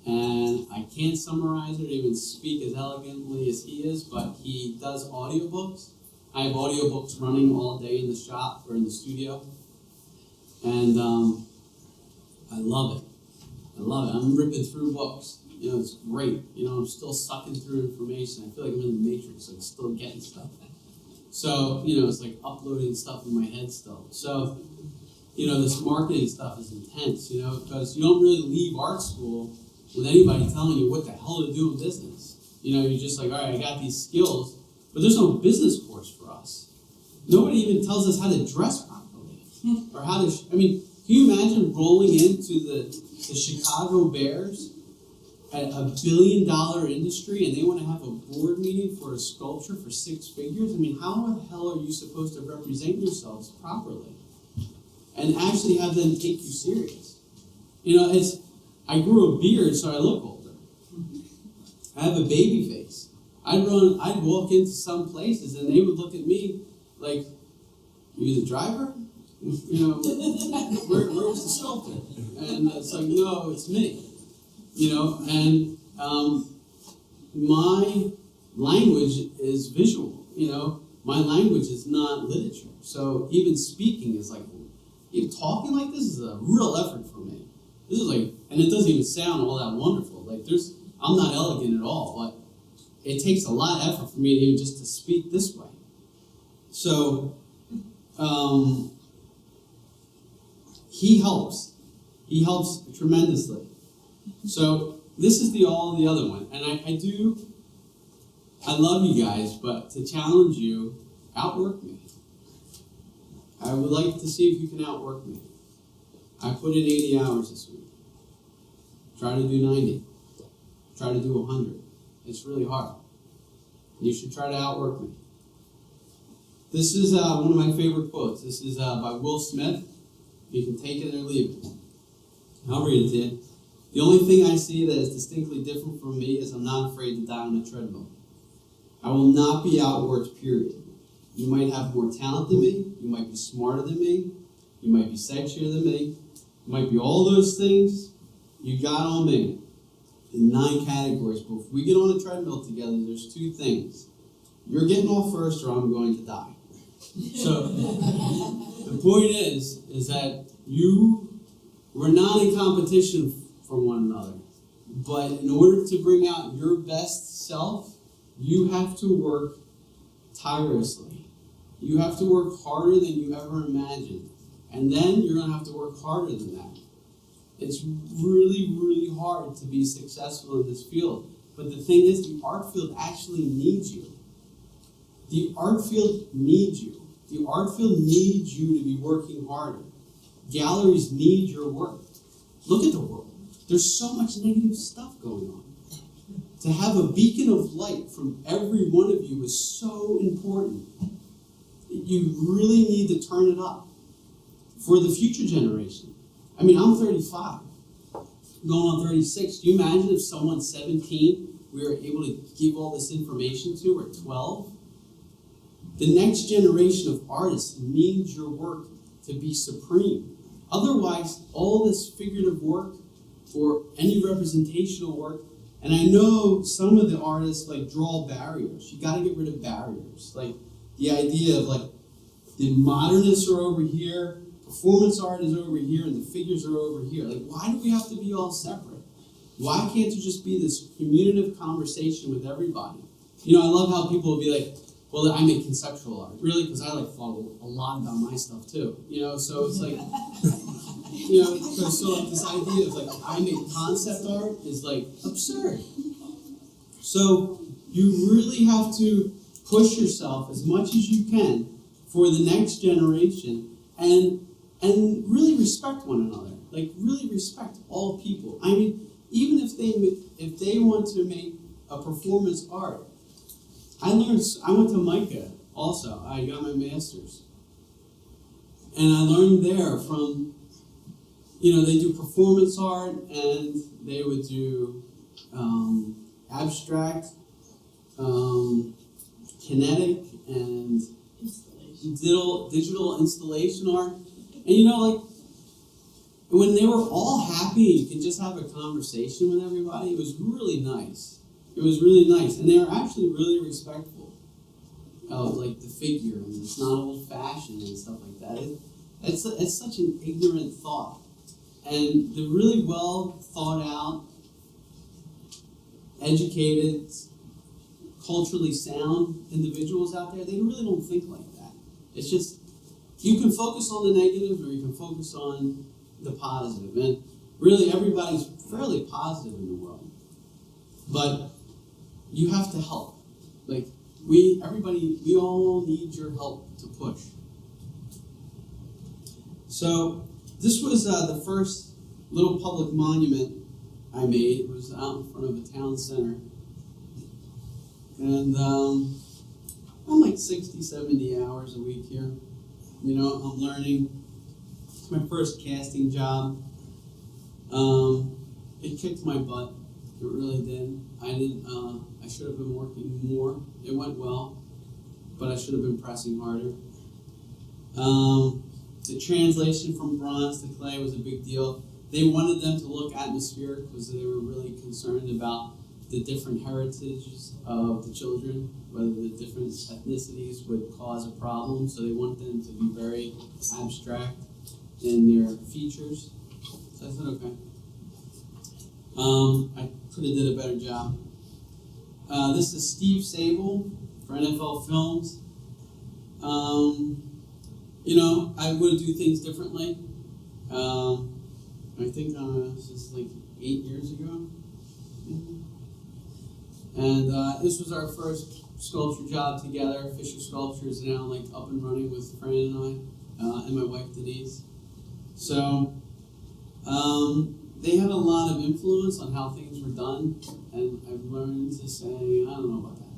And I can't summarize it or even speak as elegantly as he is, but he does audiobooks. I have audiobooks running all day in the shop or in the studio. And I love it. I love it. I'm ripping through books. It's great. I'm still sucking through information. I feel like I'm in the Matrix, so I'm still getting stuff. So, it's like uploading stuff in my head still. So, this marketing stuff is intense, because you don't really leave art school with anybody telling you what the hell to do in business. You're just like, all right, I got these skills, but there's no business course for us. Nobody even tells us how to dress properly or how to, Can you imagine rolling into the Chicago Bears at $1 billion industry and they want to have a board meeting for a sculpture for 6 figures? I mean, how the hell are you supposed to represent yourselves properly and actually have them take you serious? You know, I grew a beard, so I look older. I have a baby face. I'd walk into some places and they would look at me like, "Are you the driver? You know, where was the sculptor?" And it's like, "No, it's me." You know, and my language is visual. You know, my language is not literature. So even speaking is like, even talking like this is a real effort for me. This is like, and it doesn't even sound all that wonderful. Like I'm not elegant at all, but it takes a lot of effort for me to even just to speak this way. So he helps. He helps tremendously. So this is the other one. And I love you guys, but to challenge you, outwork me. I would like to see if you can outwork me. I put in 80 hours this week. Try to do 90. Try to do 100. It's really hard. You should try to outwork me. This is one of my favorite quotes. This is by Will Smith. You can take it or leave it. I'll read it to you. "The only thing I see that is distinctly different from me is I'm not afraid to die on a treadmill. I will not be outworked, period. You might have more talent than me. You might be smarter than me. You might be sexier than me. You might be all those things. You got on me in 9 categories. But if we get on a treadmill together, there's 2 things. You're getting off first or I'm going to die." So the point is that we're not in competition for one another. But in order to bring out your best self, you have to work tirelessly. You have to work harder than you ever imagined. And then you're going to have to work harder than that. It's really, really hard to be successful in this field. But the thing is, the art field actually needs you. The art field needs you. The art field needs you to be working harder. Galleries need your work. Look at the world. There's so much negative stuff going on. To have a beacon of light from every one of you is so important. You really need to turn it up for the future generation. I mean, I'm 35, going on 36. Do you imagine if someone 17 we were able to give all this information to, or 12? The next generation of artists needs your work to be supreme. Otherwise, all this figurative work or any representational work, and I know some of the artists like draw barriers. You got to get rid of barriers. Like the idea of like the modernists are over here, performance art is over here, and the figures are over here. Like, why do we have to be all separate? Why can't it just be this communicative conversation with everybody? You know, I love how people will be like, well, I make conceptual art. Really? Because I like thought a lot about my stuff too. You know, so it's like, you know, so like this idea of like, I make concept art is like absurd. So you really have to push yourself as much as you can for the next generation and really respect one another. Like really respect all people. I mean, even if they want to make a performance art, I went to MICA also. I got my master's. And I learned there from, you know, they do performance art and they would do abstract, kinetic, and digital installation art. And you know, like, when they were all happy, you could just have a conversation with everybody. It was really nice. It was really nice. And they were actually really respectful of, like, the figure. And it's not old-fashioned and stuff like that. It's such an ignorant thought. And the really well thought out, educated, culturally sound individuals out there, they really don't think like that. It's just, you can focus on the negative or you can focus on the positive. And really everybody's fairly positive in the world. But you have to help. Like, we all need your help to push. So, This was the first little public monument I made. It was out in front of a town center. And I'm like 60, 70 hours a week here. You know, I'm learning. It's my first casting job. It kicked my butt. It really did. I should have been working more. It went well, but I should have been pressing harder. The translation from bronze to clay was a big deal. They wanted them to look atmospheric because they were really concerned about the different heritages of the children, whether the different ethnicities would cause a problem. So they want them to be very abstract in their features. So I said, okay. I could have did a better job. This is Steve Sabol for NFL Films. You know, I would do things differently. I think this is like 8 years ago. And this was our first sculpture job together. Fisher Sculpture is now like up and running with Fran and I, and my wife Denise. So they had a lot of influence on how things were done, and I've learned to say, I don't know about that,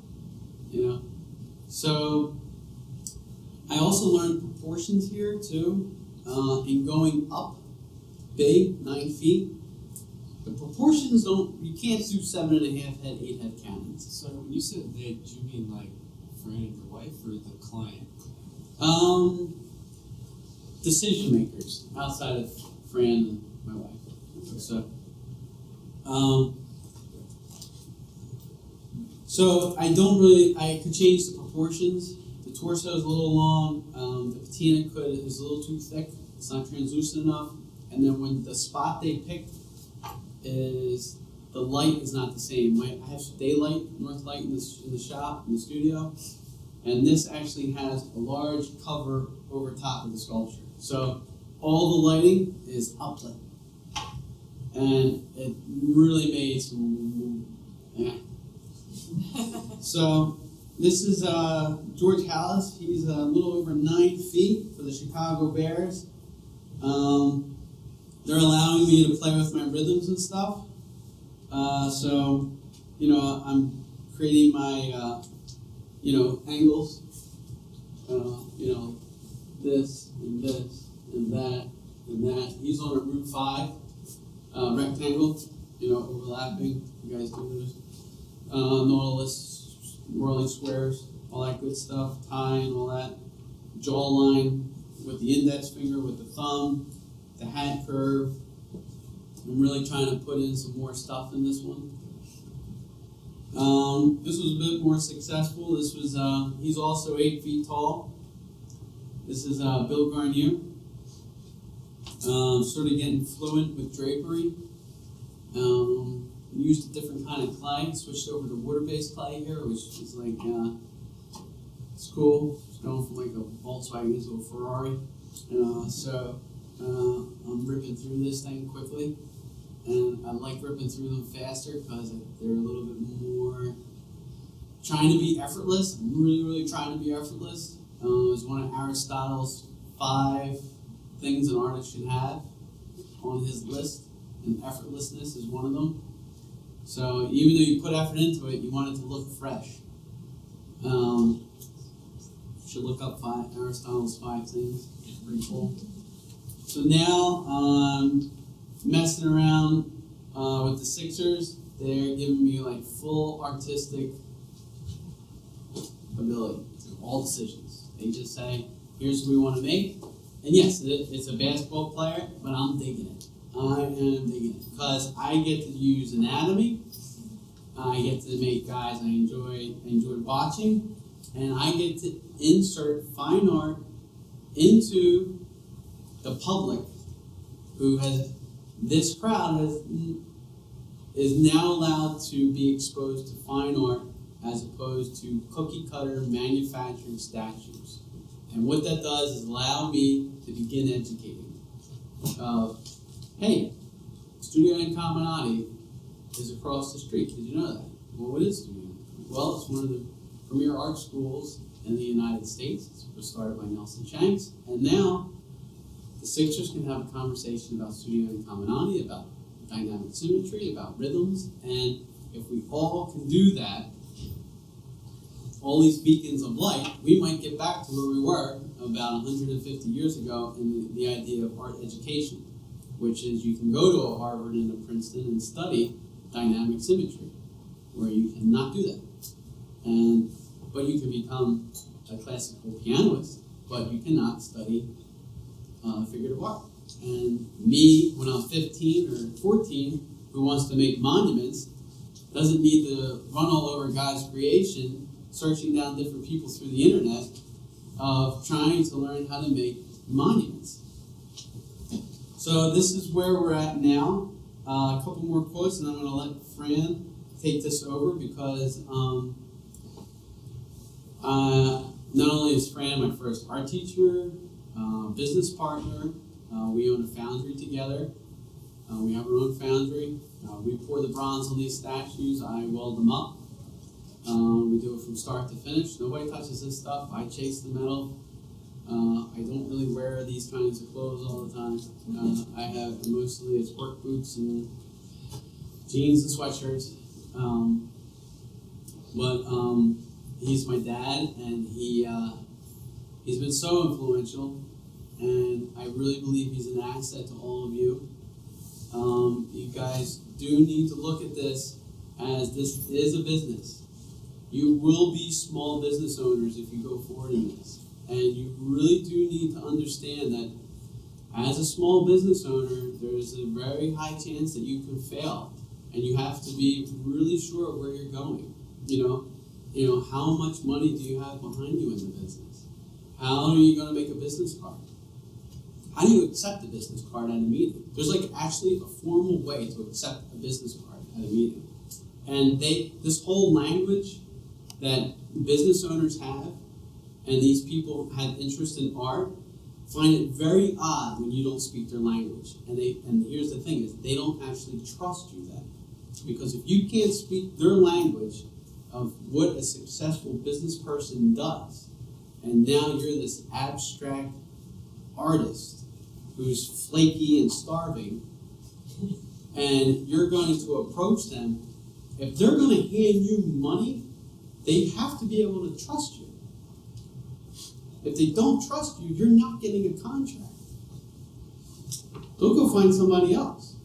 you know. So I also learned proportions here too, in going up big, 9 feet. The proportions you can't do 7.5 head, 8 head cannons. So when you said they, do you mean like Fran and your wife or the client? Decision makers outside of Fran and my wife. Okay. So I could change the proportions. The torso is a little long. The patina is a little too thick. It's not translucent enough. And then when the spot they picked is, the light is not the same. I have daylight, north light in the shop, in the studio. And this actually has a large cover over top of the sculpture. So all the lighting is uplit. And it really made some, yeah. So this is George Halas. He's a little over 9 feet for the Chicago Bears. They're allowing me to play with my rhythms and stuff. So, you know, I'm creating my, you know, angles. You know, this and this and that and that. He's on a Route 5 rectangle, you know, overlapping. You guys do those. Nautilus, whirling squares, all that good stuff. Tie and all that. Jawline with the index finger, with the thumb. The hat curve. I'm really trying to put in some more stuff in this one. This was a bit more successful. This was, he's also 8 feet tall. This is Bill Garnier. Sort of getting fluent with drapery. Used a different kind of clay. Switched over to water-based clay here, which is like, it's cool. It's going from like a Volkswagen to a Ferrari. I'm ripping through this thing quickly, and I like ripping through them faster because they're a little bit more trying to be effortless. I'm really, really trying to be effortless. It's one of Aristotle's 5 things an artist should have on his list, and effortlessness is one of them. So even though you put effort into it, you want it to look fresh. You should look up Aristotle's 5 things. It's pretty cool. So now I'm messing around with the Sixers. They're giving me like full artistic ability. All decisions. They just say, here's what we want to make. And yes, it's a basketball player, but I'm digging it. I am digging it. Because I get to use anatomy. I get to make guys I enjoy watching. And I get to insert fine art into the public, who this crowd is now allowed to be exposed to fine art as opposed to cookie cutter manufactured statues. And what that does is allow me to begin educating. Hey, Studio Incominati is across the street. Did you know that? Well, what is Studio? Well, it's one of the premier art schools in the United States. It was started by Nelson Shanks, and now The Sixers can have a conversation about studio and commonality, about dynamic symmetry, about rhythms, and if we all can do that, all these beacons of light, we might get back to where we were about 150 years ago in the idea of art education, which is you can go to a Harvard and a Princeton and study dynamic symmetry, where you cannot do that. But you can become a classical pianist, but you cannot study figurative art. And me, when I'm 15 or 14, who wants to make monuments, doesn't need to run all over God's creation, searching down different people through the internet, of trying to learn how to make monuments. So this is where we're at now. A couple more quotes, and I'm going to let Fran take this over because not only is Fran my first art teacher, business partner, we own a foundry together. We have our own foundry. We pour the bronze on these statues. I weld them up. We do it from start to finish. Nobody touches this stuff. I chase the metal. I don't really wear these kinds of clothes all the time. I have mostly it's work boots and jeans and sweatshirts. But he's my dad, and he's been so influential, and I really believe he's an asset to all of you. You guys do need to look at this as this is a business. You will be small business owners if you go forward in this. And you really do need to understand that as a small business owner, there's a very high chance that you can fail. And you have to be really sure of where you're going. You know, how much money do you have behind you in the business? How are you going to make a business card? How do you accept a business card at a meeting? There's like actually a formal way to accept a business card at a meeting. And this whole language that business owners have, and these people have interest in art, find it very odd when you don't speak their language. And here's the thing is they don't actually trust you then. Because if you can't speak their language of what a successful business person does, and now you're this abstract artist who's flaky and starving, and you're going to approach them, if they're going to hand you money, they have to be able to trust you. If they don't trust you, you're not getting a contract. They'll go find somebody else.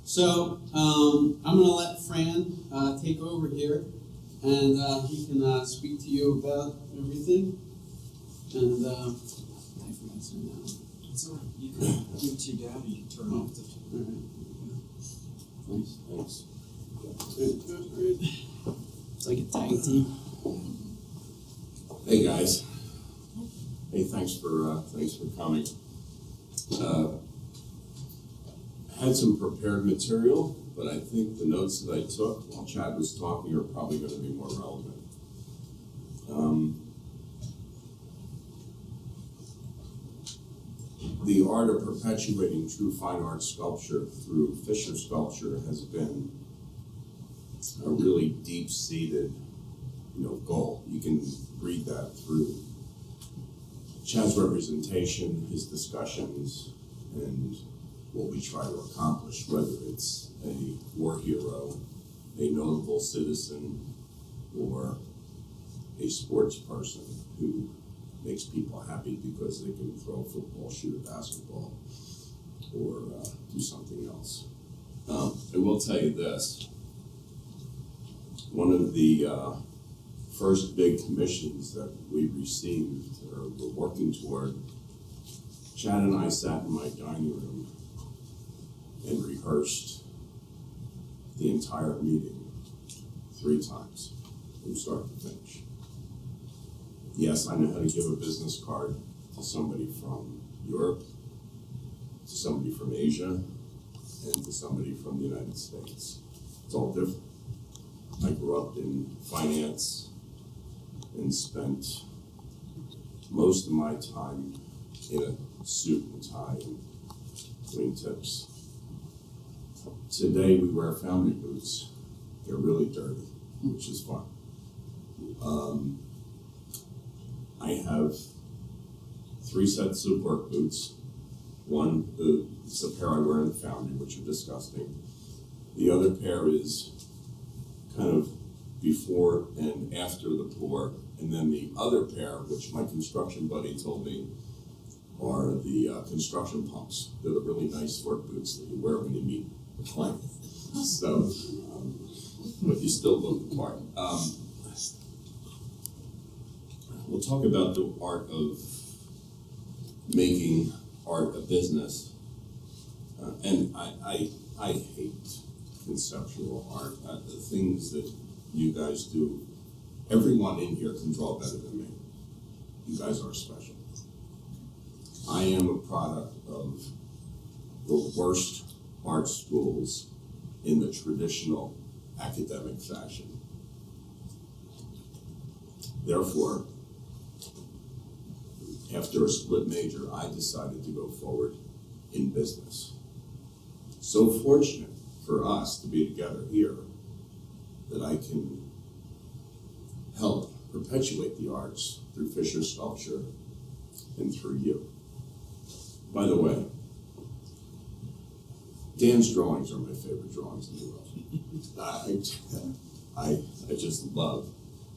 So I'm going to let Fran take over here, and he can speak to you about everything. And I forgot to turn that on. It's all right. You can give it to your dad, you can turn it off. All right. Thanks. It's like a tag team. Hey guys. Hey, thanks for coming. Had some prepared material, but I think the notes that I took while Chad was talking are probably going to be more relevant. The art of perpetuating true fine art sculpture through Fisher sculpture has been a really deep-seated, goal. You can read that through Chad's representation, his discussions, and what we try to accomplish, whether it's a war hero, a notable citizen, or a sports person who makes people happy because they can throw a football, shoot a basketball, or do something else. I will tell you this. One of the first big commissions that we received or were working toward, Chad and I sat in my dining room and rehearsed the entire meeting 3 times from start to finish. Yes, I know how to give a business card to somebody from Europe, to somebody from Asia, and to somebody from the United States. It's all different. I grew up in finance and spent most of my time in a suit and tie and wingtips. Today we wear foundry boots. They're really dirty, which is fun. I have 3 sets of work boots. One, it's a pair I wear in the foundry, which are disgusting. The other pair is kind of before and after the pour. And then the other pair, which my construction buddy told me, are the construction pumps. They're the really nice work boots that you wear when you meet a client. So, but you still look the part. We'll talk about the art of making art a business. And I hate conceptual art. The things that you guys do, everyone in here can draw better than me. You guys are special. I am a product of the worst art schools in the traditional academic fashion. Therefore, after a split major, I decided to go forward in business. So fortunate for us to be together here that I can help perpetuate the arts through Fisher Sculpture and through you. By the way, Dan's drawings are my favorite drawings in the world. I just love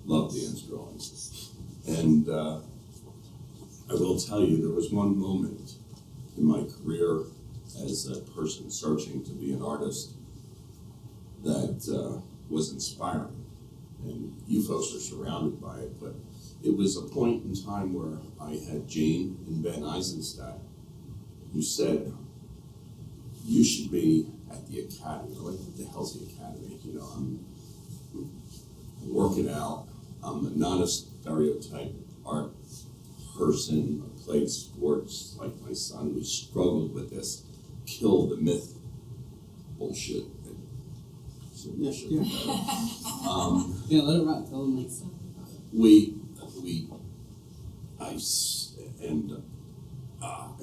Dan's drawings. And I will tell you, there was one moment in my career as a person searching to be an artist that was inspiring. And you folks are surrounded by it, but it was a point in time where I had Jane and Ben Eisenstadt who said, you should be at the academy. I'm like, what the hell's the academy? You know, I'm working out. I'm not a stereotype art person. I played sports like my son. We struggled with this kill the myth bullshit. So, yeah, sure. Yeah, let it run. Tell them like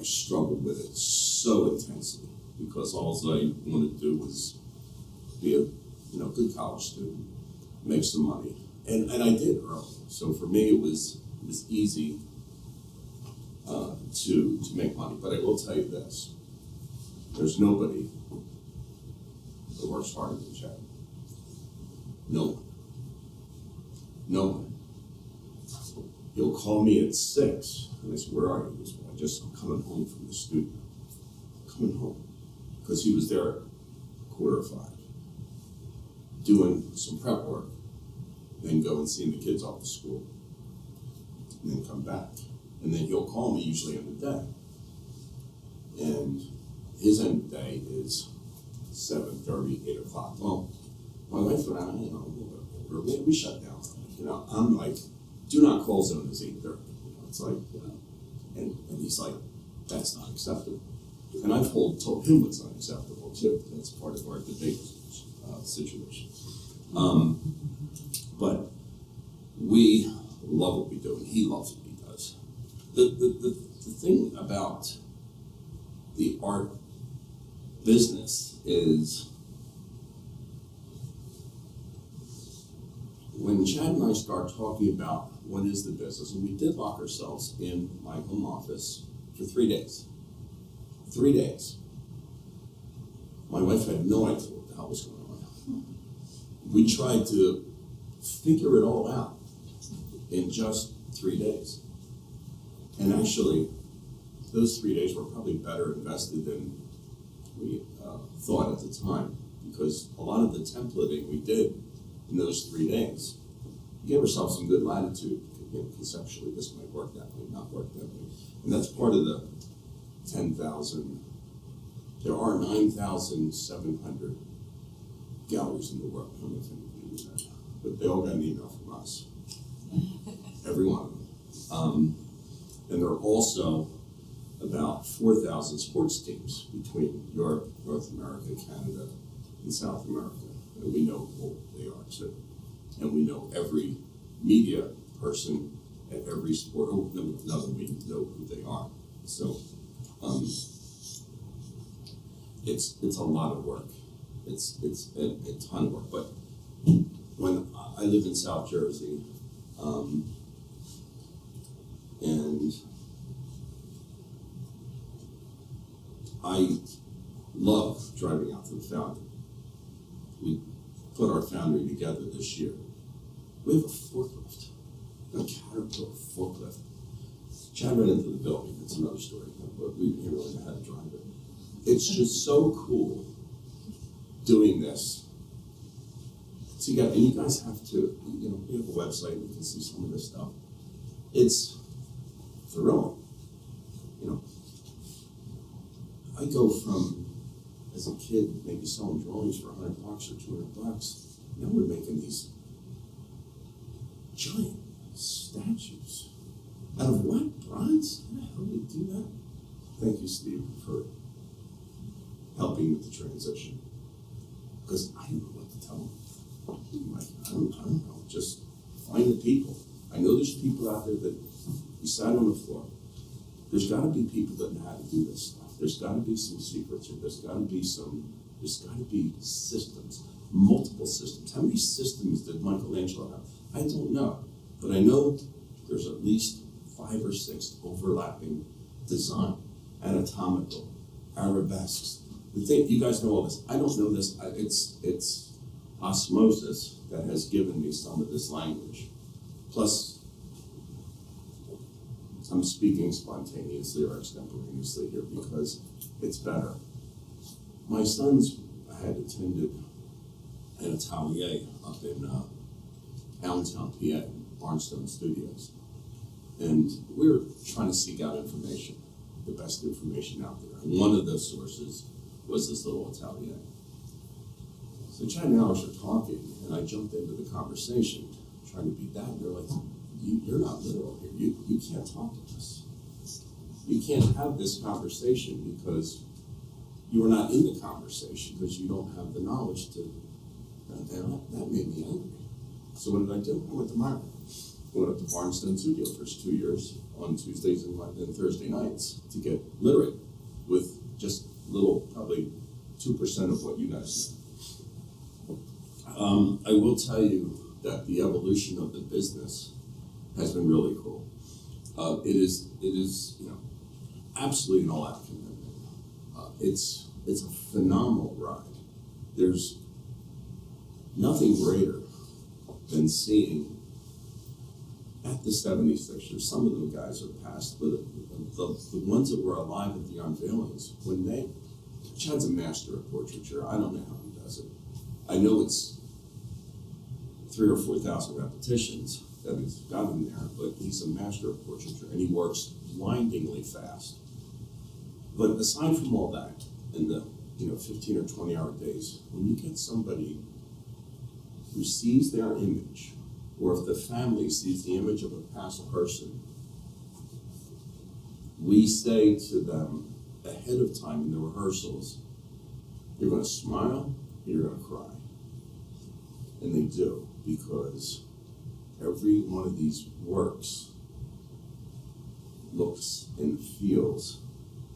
I struggled with it so intensely because all I wanted to do was be a good college student, make some money, and I did early. So for me, it was easy to make money. But I will tell you this: there's nobody that works harder than Chad. No one. No one. He'll call me at 6, and I said, where are you? He goes, well, I'm coming home from the studio. Coming home. Because he was there at 4:45, doing some prep work, then go and seeing the kids off to school, and then come back. And then he'll call me usually in the day. And his end of the day is 7:30, 8 o'clock. Well, my wife and I, we shut down. I'm like, do not call zone is 8:30. It's like, and he's like, that's not acceptable. And I've told him what's unacceptable too. That's part of our debate situation. But we love what we do, and he loves what he does. The thing about the art business is when Chad and I start talking about what is the business, and we did lock ourselves in my home office for 3 days. 3 days. My wife had no idea what the hell was going on. We tried to figure it all out in just 3 days. And actually, those 3 days were probably better invested than we thought at the time, because a lot of the templating we did in those 3 days gave ourselves some good latitude. Conceptually, this might work that way, not work that way. And that's part of the 10,000. There are 9,700 galleries in the world. I don't know if anybody knows that, but they all got an email from us. Every one of them. And there are also about 4,000 sports teams between Europe, North America, Canada, and South America. And we know who they are too. And we know every media person at every sport. Oh, no, we know who they are. So it's a lot of work. It's a ton of work. But when I live in South Jersey, and I love driving out to the foundry. We put our foundry together this year. We have a forklift, a Caterpillar forklift. Chad ran into the building, it's another story, but we didn't really know how to drive it. It's just so cool doing this. So and you guys have to, we have a website, you can see some of this stuff. It's thrilling. I go from, as a kid, maybe selling drawings for $100 or $200. Now we're making these giant statues. Out of what? Bronze? How the hell do you do that? Thank you, Steve, for helping with the transition. Because I don't know what to tell them. I don't know. Just find the people. I know there's people out there that we sat on the floor. There's got to be people that know how to do this stuff. There's got to be some secrets, or there's got to be systems, multiple systems. How many systems did Michelangelo have? I don't know, but I know there's at least 5 or 6 overlapping design, anatomical, arabesques. The thing, you guys know all this. I don't know this. It's osmosis that has given me some of this language. Plus, I'm speaking spontaneously or extemporaneously here because it's better. My sons had attended an atelier up in Allentown, PA, Barnstone Studios. And we were trying to seek out information, the best information out there. And one of those sources was this little atelier. So Chad and Halas were talking, and I jumped into the conversation, trying to be that, and they're like, you're not literal here. You can't talk to us. You can't have this conversation because you are not in the conversation because you don't have the knowledge to. That made me angry. So what did I do? I went to Myra. I went up to Barnstone Studio for 2 years on Tuesdays and Thursday nights to get literate with just little, probably 2% of what you guys know. I will tell you that the evolution of the business has been really cool. It is absolutely an all-out commitment. It's a phenomenal ride. There's nothing greater than seeing at the 76ers, some of them guys are passed, but the ones that were alive at the unveilings, Chad's a master of portraiture. I don't know how he does it. I know it's 3,000 or 4,000 repetitions that he's got in there, but he's a master of portraiture, and he works blindingly fast. But aside from all that, in the 15 or 20 hour days, when you get somebody who sees their image, or if the family sees the image of a past person, we say to them ahead of time in the rehearsals, you're going to smile, you're going to cry. And they do, because every one of these works looks and feels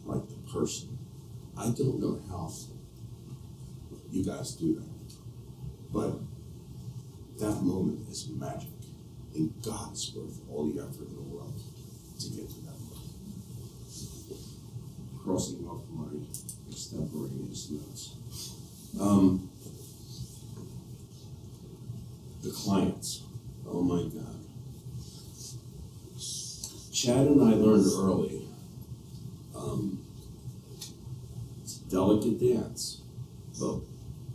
like the person. I don't know how you guys do that, but that moment is magic, and God's worth all the effort in the world to get to that moment. Crossing off my extemporaneous notes. The clients, oh my God. Chad and I learned early, it's a delicate dance, but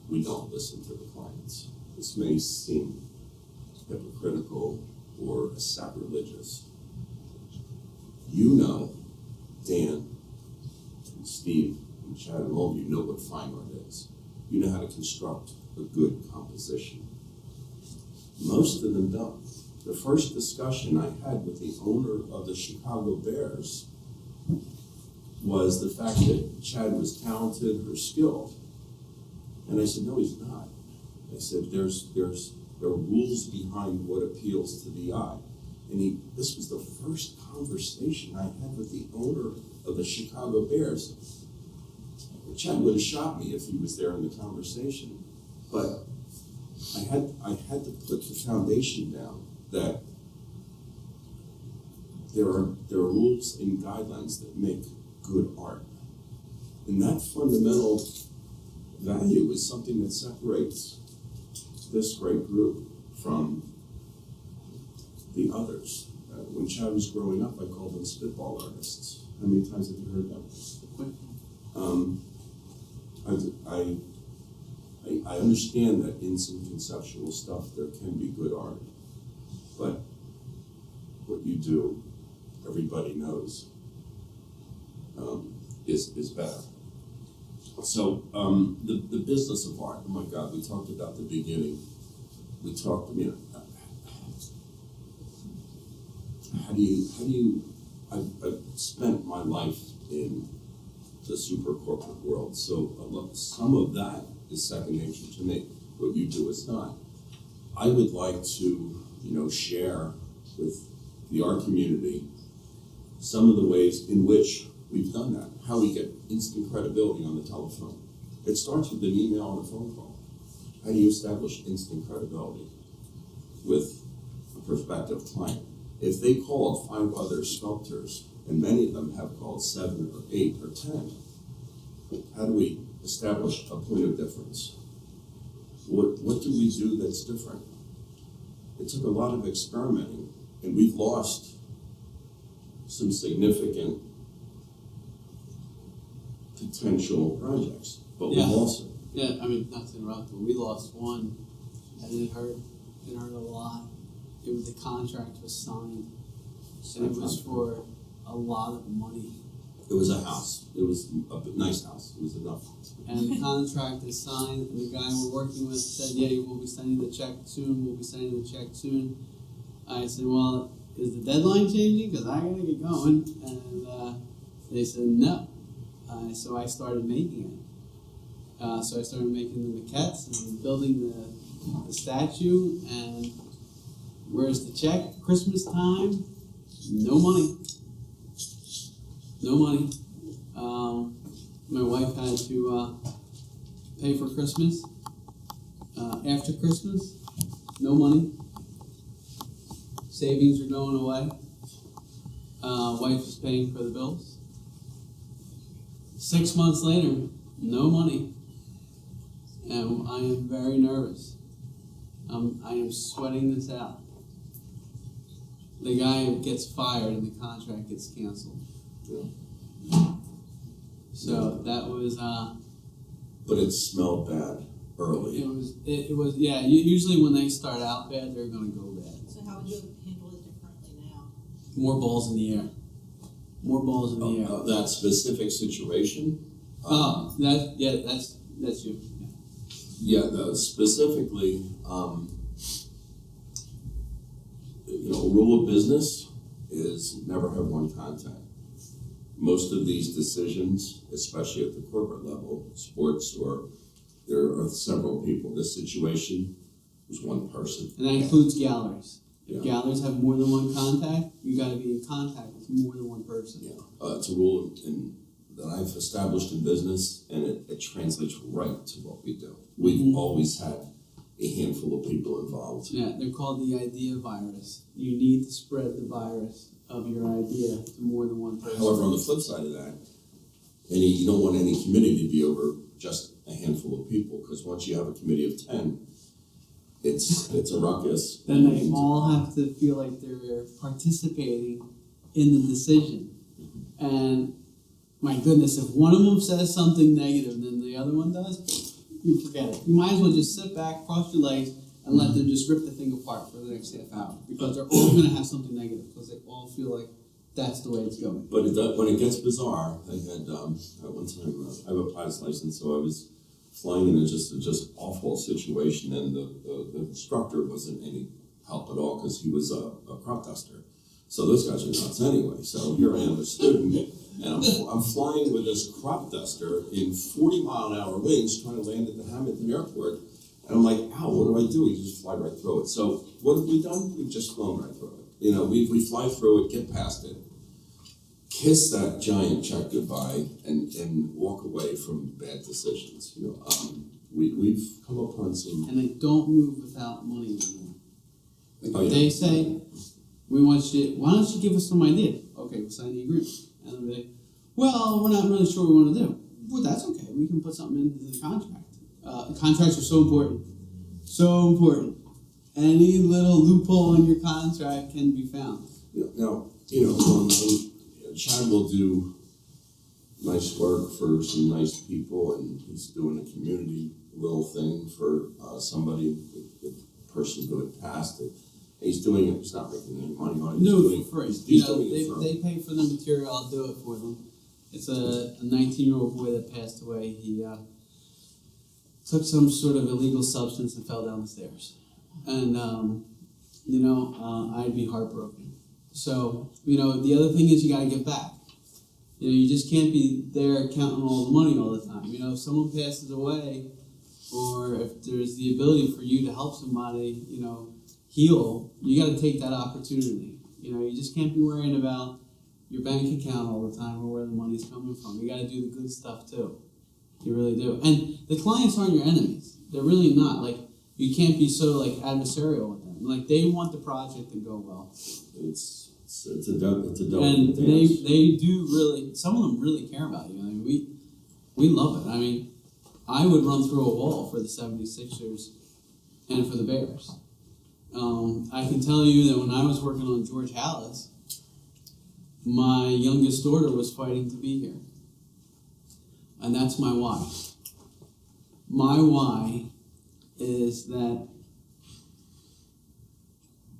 we don't listen to the clients. This may seem hypocritical or sacrilegious. Dan, and Steve, and Chad, and all of you know what fine art is. You know how to construct a good composition. Most of them don't. The first discussion I had with the owner of the Chicago Bears was the fact that Chad was talented or skilled. And I said, no, he's not. I said, there are rules behind what appeals to the eye. And this was the first conversation I had with the owner of the Chicago Bears. Chad would have shot me if he was there in the conversation. But I had to put the foundation down that there are rules and guidelines that make good art. And that fundamental value is something that separates this great group from the others. When Chad was growing up, I called them spitball artists. How many times have you heard that? I understand that in some conceptual stuff there can be good art, but what you do, everybody knows, is better. So the business of art. Oh my God, we talked about the beginning. We talked. How do you? I've spent my life in the super corporate world, so some of that is second nature to me. What you do is not. I would like to, share with the art community some of the ways in which we've done that. How we get instant credibility on the telephone. It starts with an email and a phone call. How do you establish instant credibility with a prospective client? If they called 5 other sculptors, and many of them have called 7 or 8 or 10, how do we establish a point of difference? What do we do that's different? It took a lot of experimenting, and we've lost some significant potential projects, but we've also... Yeah, I mean, not to interrupt, but we lost one, and it hurt a lot. The contract was signed, and it was for a lot of money. It was a house. It was a nice house. It was enough. And the contract is signed, and the guy we're working with said, yeah, we'll be sending the check soon. I said, well, is the deadline changing? Because I gotta get going. And they said, no. So I started making it. So I started making the maquettes and building the statue. And where's the check? Christmas time, no money. No money. My wife had to pay for Christmas. After Christmas, no money. Savings are going away. Wife is paying for the bills. 6 months later, no money. And I am very nervous. I am sweating this out. The guy gets fired and the contract gets canceled. So that was. But it smelled bad early. It was. Yeah. Usually when they start out bad, they're going to go bad. So how would you handle it differently now? More balls in the air. More balls in the air. That specific situation. That's you. Yeah, specifically, a rule of business is never have one contact. Most of these decisions, especially at the corporate level, sports, or there are several people. This situation was one person. And that includes galleries. If Yeah. galleries have more than one contact, you got to be in contact with more than one person. Yeah, it's a rule that I've established in business, and it translates right to what we do. We've always had a handful of people involved. Yeah, they're called the idea virus. You need to spread the virus of your idea to more than one person. However, on the flip side of that, you don't want any committee to be over just a handful of people, because once you have a committee of 10, it's a ruckus. Then they all have to feel like they're participating in the decision. And my goodness, if one of them says something negative and then the other one does, you forget it. You might as well just sit back, cross your legs, and let them just rip the thing apart for the next half hour. Because they're all going to have something negative, because they all feel like that's the way it's going. But when it gets bizarre, I had at one time I have a pilot's license, so I was flying in just awful situation, and the instructor wasn't any help at all because he was a crop duster. So those guys are nuts anyway. So here I am, a student, and I'm flying with this crop duster in 40-mile-an-hour winds, trying to land at the Hamilton Airport. And I'm like, ow, what do? You just fly right through it. So what have we done? We've just flown right through it. We fly through it, get past it, kiss that giant check goodbye, and walk away from bad decisions. We've come upon some. And they don't move without money anymore. They say, why don't you give us some idea? Okay, we'll sign the agreement. And they'll be like, well, we're not really sure what we want to do. Well, that's okay. We can put something into the contract. Contracts are so important. So important. Any little loophole in your contract can be found. Now, Chad will do nice work for some nice people, and he's doing a community little thing for somebody, the person who had passed it. He's doing it, he's not making any money on it. No, He's doing for free. he's doing it for They pay for the material, I'll do it for them. It's a 19-year-old boy that passed away. He took some sort of illegal substance and fell down the stairs. And, I'd be heartbroken. So, the other thing is you got to give back. You just can't be there counting all the money all the time. If someone passes away, or if there's the ability for you to help somebody, heal, you got to take that opportunity. You just can't be worrying about your bank account all the time or where the money's coming from. You got to do the good stuff too. You really do. And the clients aren't your enemies. They're really not. Like, you can't be so adversarial with them. Like, they want the project to go well. It's a double And dance. they do really. Some of them really care about you. We love it. I would run through a wall for the 76ers and for the Bears. I can tell you that when I was working on George Halas, my youngest daughter was fighting to be here. And that's my why. My why is that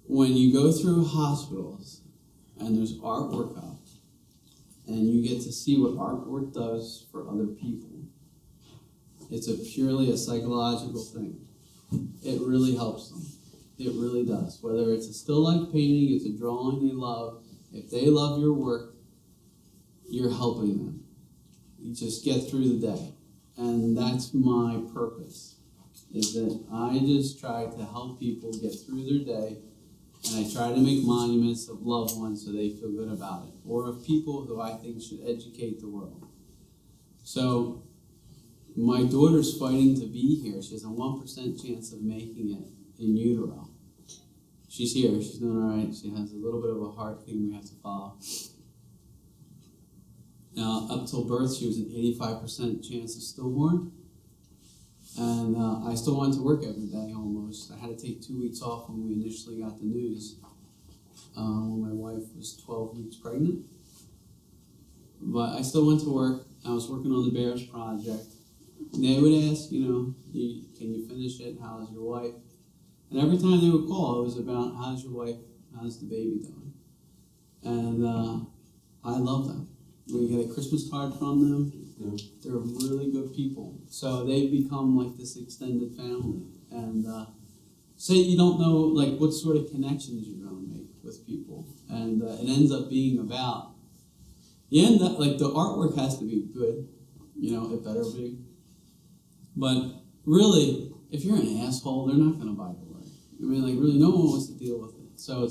when you go through hospitals and there's artwork up, and you get to see what artwork does for other people, it's purely a psychological thing. It really helps them. It really does. Whether it's a still life painting, it's a drawing they love, if they love your work, you're helping them. You just get through the day. And that's my purpose, is that I just try to help people get through their day, and I try to make monuments of loved ones so they feel good about it, or of people who I think should educate the world. So my daughter's fighting to be here. She has a 1% chance of making it in utero. She's here. She's doing all right. She has a little bit of a heart thing we have to follow. Now, up till birth, she was an 85% chance of stillborn. And I still went to work every day almost. I had to take 2 weeks off when we initially got the news, when my wife was 12 weeks pregnant. But I still went to work. I was working on the Bears project. And they would ask, can you finish it? How's your wife? And every time they would call, it was about, how's your wife? How's the baby doing? And I love them. We get a Christmas card from them. Yeah. They're really good people. So they've become like this extended family. And say you don't know what sort of connections you're going to make with people. And it ends up being about, the artwork has to be good. It better be. But really, if you're an asshole, they're not going to buy your work. Really, no one wants to deal with it. So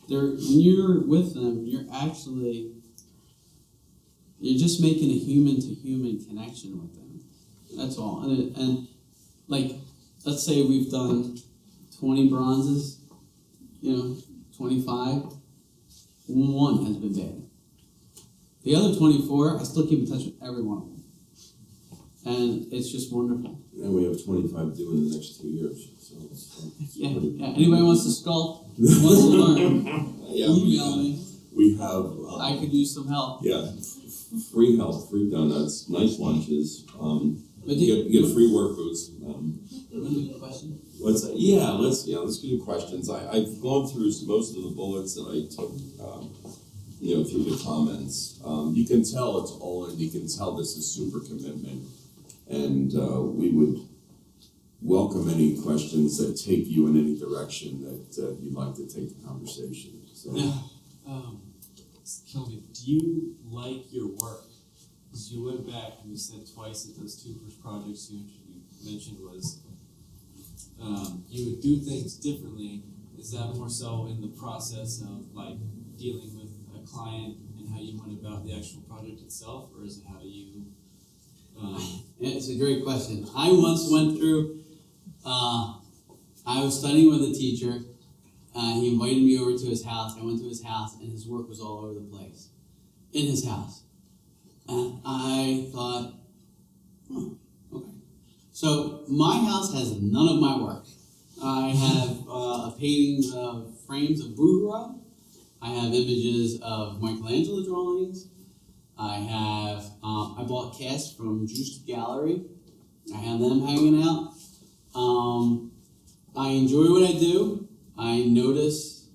when you're with them, you're just making a human-to-human connection with them. That's all. And let's say we've done 20 bronzes, 25. One has been bad. The other 24, I still keep in touch with every one of them. And it's just wonderful. And we have 25 due in the next 2 years. So yeah. Anybody wants to sculpt, wants to learn, email me. We have... I could use some help. Yeah. Free help, free donuts, nice lunches. You get free work boots. Question? Let's do questions. I've gone through most of the bullets that I took, through the comments. You can tell it's all in. You can tell this is super commitment, and we would welcome any questions that take you in any direction that you'd like to take the conversation. So. Tell me, do you like your work? Because you went back and you said twice that those two first projects you mentioned was you would do things differently. Is that more so in the process of dealing with a client and how you went about the actual project itself, or is it how you? It's a great question. I once went through. I was studying with a teacher. He invited me over to his house. I went to his house, and his work was all over the place in his house. And I thought, Okay. So my house has none of my work. I have paintings of frames of Bouguereau. I have images of Michelangelo drawings. I have I bought casts from Juice Gallery. I have them hanging out. I enjoy what I do. I notice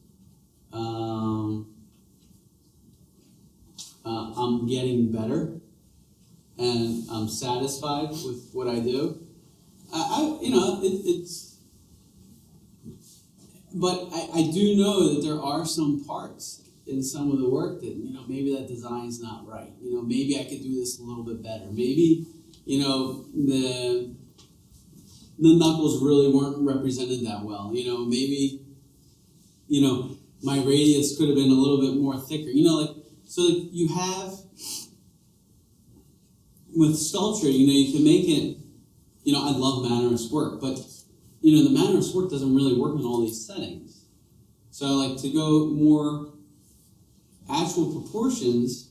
I'm getting better, and I'm satisfied with what I do. But I do know that there are some parts in some of the work that, maybe that design's not right. Maybe I could do this a little bit better. Maybe, the knuckles really weren't represented that well. Maybe, my radius could have been a little bit more thicker. So you have, with sculpture, you can make it, I love Mannerist work, but the Mannerist work doesn't really work in all these settings. So to go more actual proportions,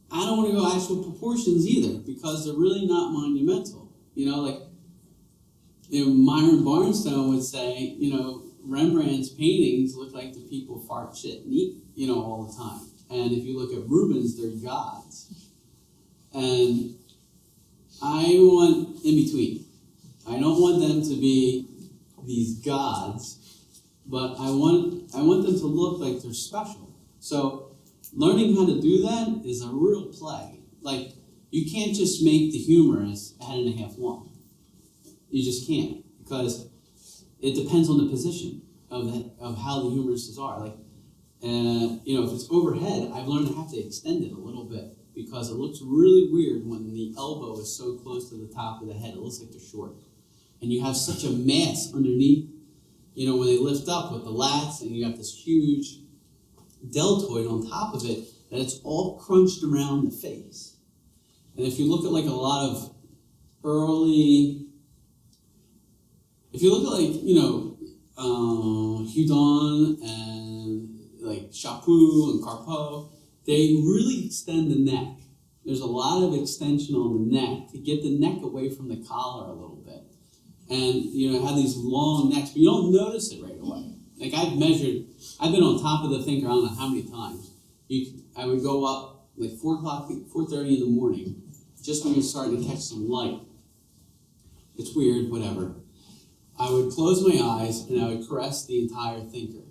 I don't want to go actual proportions either, because they're really not monumental. Myron Barnstone would say, Rembrandt's paintings look like the people fart, shit, and eat, all the time. And if you look at Rubens, they're gods. And I want in between. I don't want them to be these gods, but I want them to look like they're special. So learning how to do that is a real play. You can't just make the humorous a head and a half long. You just can't, because it depends on the position of how the humorists are. If it's overhead, I've learned to have to extend it a little bit, because it looks really weird when the elbow is so close to the top of the head. It looks like they're short. And you have such a mass underneath, when they lift up with the lats, and you got this huge deltoid on top of it, that it's all crunched around the face. And if you look at a lot of early, if you look at Houdon and Chaput and Carpeau, they really extend the neck. There's a lot of extension on the neck to get the neck away from the collar a little bit. And, have these long necks, but you don't notice it right away. I've been on top of the thinker, I don't know how many times. I would go up 4:30 in the morning, just when you're starting to catch some light. It's weird, whatever. I would close my eyes and I would caress the entire thinker,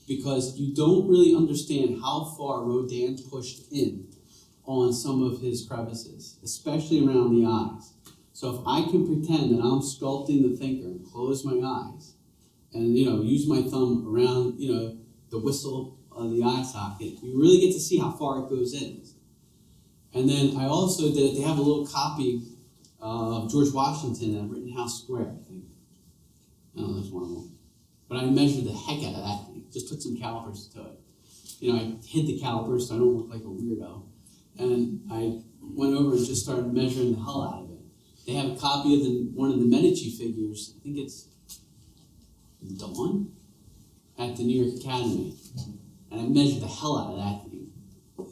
because you don't really understand how far Rodin pushed in on some of his crevices, especially around the eyes. So if I can pretend that I'm sculpting the thinker and close my eyes and, use my thumb around, the whistle of the eye socket, you really get to see how far it goes in. And then I also they have a little copy of George Washington at Rittenhouse Square, I think. Oh, there's one of them. But I measured the heck out of that thing. Just put some calipers to it. I hid the calipers so I don't look like a weirdo. And I went over and just started measuring the hell out of it. They have a copy of one of the Medici figures. I think it's Dawn at the New York Academy. And I measured the hell out of that thing.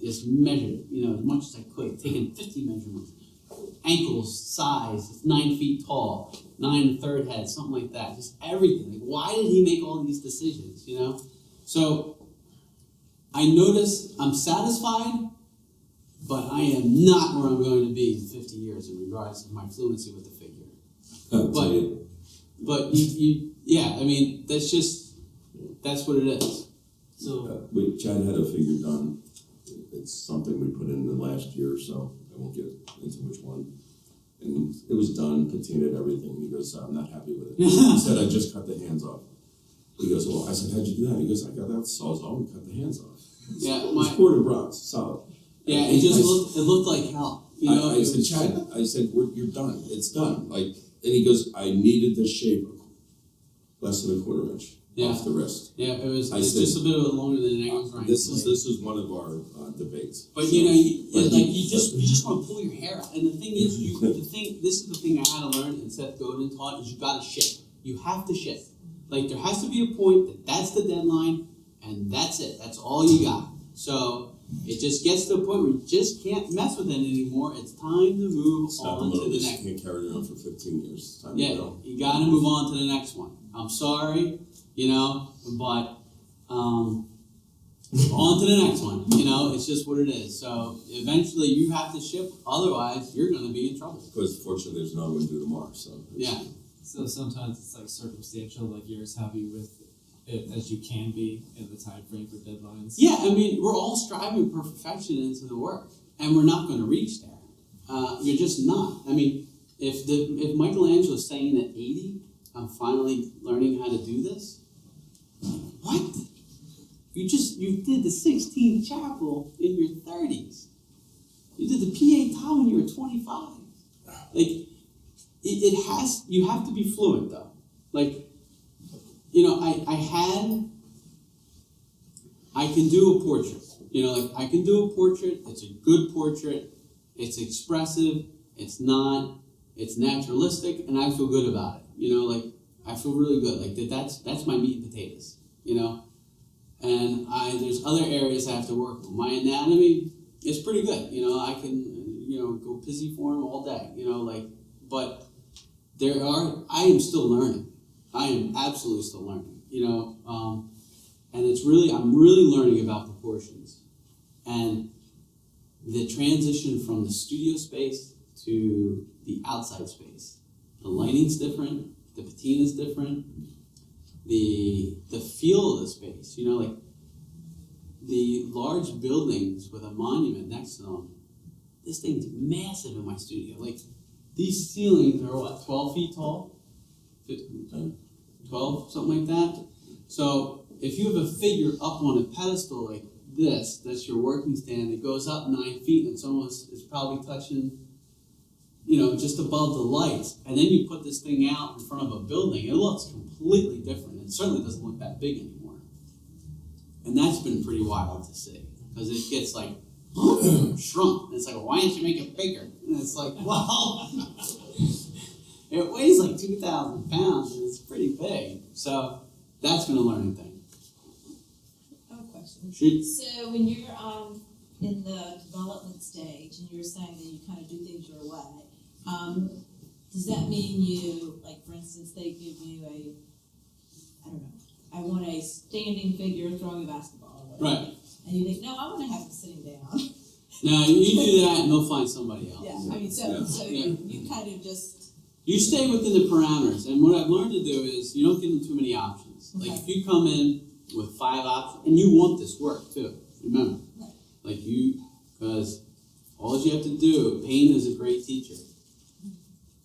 Just measured, as much as I could, taking 50 measurements. Ankles, size, it's 9 feet tall, 9 1/3 head, something like that. Just everything. Why did he make all these decisions, So I notice I'm satisfied, but I am not where I'm going to be in 50 years in regards to my fluency with the figure. But that's what it is. So Chad had a figure done. It's something we put in the last year or so. I won't get into which one. And it was done, patinaed, everything. He goes, I'm not happy with it. He said, I just cut the hands off. He goes, well, I said, how'd you do that? He goes, I got that Sawzall and cut the hands off. Yeah, it was quarter bronze, solid. Yeah, it looked like hell. I said, Chad, you're done. It's done. And he goes, I needed this shape less than a quarter inch off the wrist. Yeah, it's just a bit of a longer than an angle grind. This is one of our debates. But you just want to pull your hair out. And the thing is, this is the thing I had to learn, and Seth Godin taught, is you got to shift. You have to shift. There has to be a point that's the deadline, and that's it. That's all you got. So it just gets to a point where you just can't mess with it anymore. It's time to move It's not on to the You next. can't carry it on for 15 years. It's time Yeah, to go. you got to move on to the next one. I'm sorry, but on to the next one. It's just what it is. So eventually you have to ship, otherwise you're going to be in trouble. Because fortunately there's another one due tomorrow. So Yeah. So sometimes it's like circumstantial, like you're as happy with it as you can be in the time frame for deadlines. Yeah, I mean, we're all striving for perfection into the work, and we're not going to reach there. You're just not. I mean, if Michelangelo is saying at 80, I'm finally learning how to do this. What? You did the 16th chapel in your 30s. You did the Pietà when you were 25. Like, you have to be fluent though. Like, I can do a portrait. I can do a portrait. It's a good portrait. It's expressive. It's naturalistic, and I feel good about it. I feel really good. Like that's my meat and potatoes. And there's other areas I have to work on. My anatomy is pretty good. I can go pissy form all day. But I am still learning. I am absolutely still learning. And I'm really learning about proportions and the transition from the studio space to the outside space. The lighting's different. The patina's different. The feel of the space. The large buildings with a monument next to them. This thing's massive in my studio. These ceilings are 12 feet tall? 15, 12, something like that. So if you have a figure up on a pedestal like this, that's your working stand, it goes up 9 feet and it's probably touching, just above the lights. And then you put this thing out in front of a building, it looks completely different. It certainly doesn't look that big anymore. And that's been pretty wild to see, because it gets shrunk. And it's like, why didn't you make it bigger? And it's like, well, it weighs 2,000 pounds and it's pretty big. So that's been a learning thing. I have a question. Shoot. So when you're in the development stage and you're saying that you kind of do things your way, does that mean you, for instance, they give you I want a standing figure throwing a basketball or whatever. Right. And you think, no, I want to have it sitting down. Now, you do that and they'll find somebody else. Yeah, so Yeah. you kind of just... You stay within the parameters, and what I've learned to do is you don't give them too many options. Okay. If you come in with 5 options, and you want this work too, remember. Right. Because all you have to do, pain is a great teacher.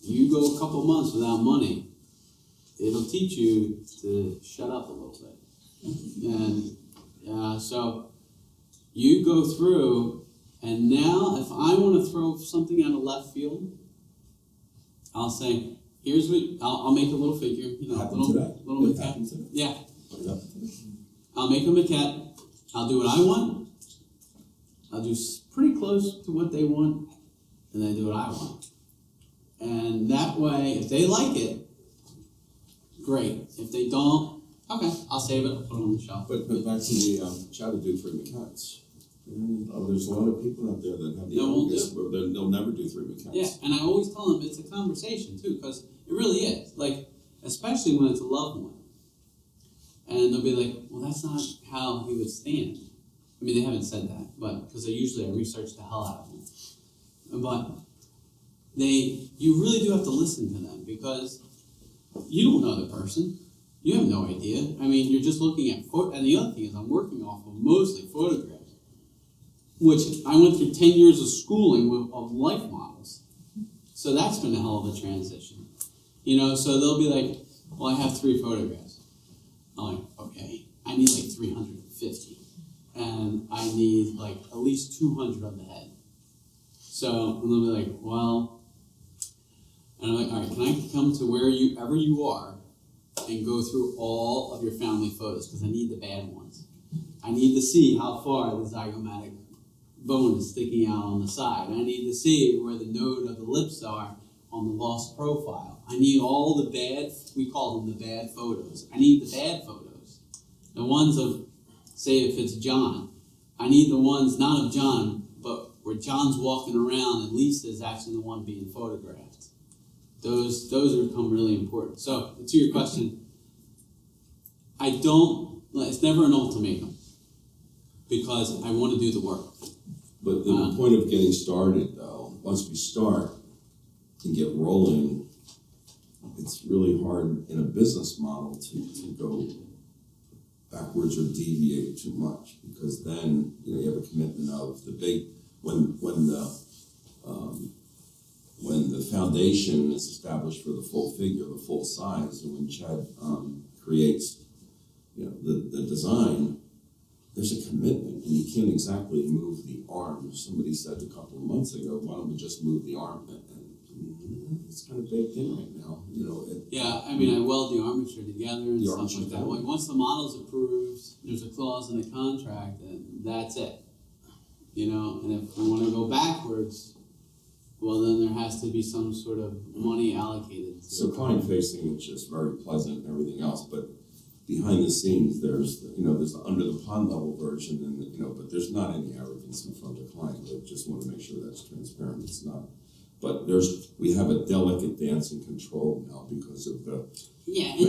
You go a couple months without money, it'll teach you to shut up a little bit. And so you go through, and now if I want to throw something out of left field, I'll say, here's what, I'll make a little figure, Happened today. little It maquette. happened today. Yeah, Yeah. I'll make a maquette, I'll do what I want, I'll do pretty close to what they want, and then do what I want. And that way, if they like it, great. If they don't, okay, I'll save it, I'll put it on the shelf. But back to the try to do 3 maquettes. There's a lot of people out there that have the That won't youngest, but they'll never do 3 maquettes. Yeah, and I always tell them it's a conversation too, because it really is. Especially when it's a loved one. And they'll be like, well, that's not how he would stand. I mean, they haven't said that, but because I research the hell out of them. But you really do have to listen to them, because you don't know the person. You have no idea. I mean, you're just looking at and the other thing is I'm working off of mostly photographs, which I went through 10 years of schooling of life models. So that's been a hell of a transition. So they'll be like, well, I have 3 photographs. I'm like, okay, I need 350. And I need at least 200 of the head. So, and they'll be like, well, and I'm like, all right, can I come to wherever you are and go through all of your family photos, because I need the bad ones. I need to see how far the zygomatic bone is sticking out on the side. I need to see where the node of the lips are on the lost profile. I need all the bad, we call them the bad photos. I need the bad photos. The ones of, say if it's John, I need the ones not of John, but where John's walking around and Lisa is actually the one being photographed. Those become really important. So to your question, it's never an ultimatum because I want to do the work. But the point of getting started, though, once we start and get rolling, it's really hard in a business model to go backwards or deviate too much, because then you have a commitment of the big when the foundation is established for the full figure, the full size, and when Chad creates the design, there's a commitment, and you can't exactly move the arm. Somebody said a couple of months ago, why don't we just move the arm? And it's kind of baked in right now. I weld the armature together and stuff like that. Like once the model's approved, there's a clause in the contract, and that's it. And if we want to go backwards, well, then there has to be some sort of money allocated. So client facing is just very pleasant and everything else, but behind the scenes, there's the under the pond level version, and but there's not any arrogance in front of the client. I just want to make sure that's transparent. It's not, but we have a delicate dance in control now because of the and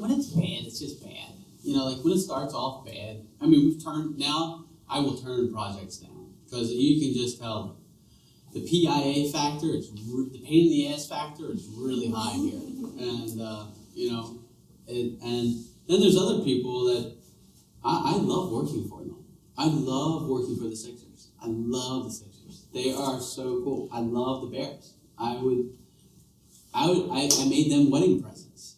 when it's bad, it's just bad. When it starts off bad, I will turn projects down because you can just tell the PIA factor, the pain in the ass factor is really high here, and and then there's other people that I love working for them. I love working for the Sixers. I love the Sixers. They are so cool. I love the Bears. I made them wedding presents.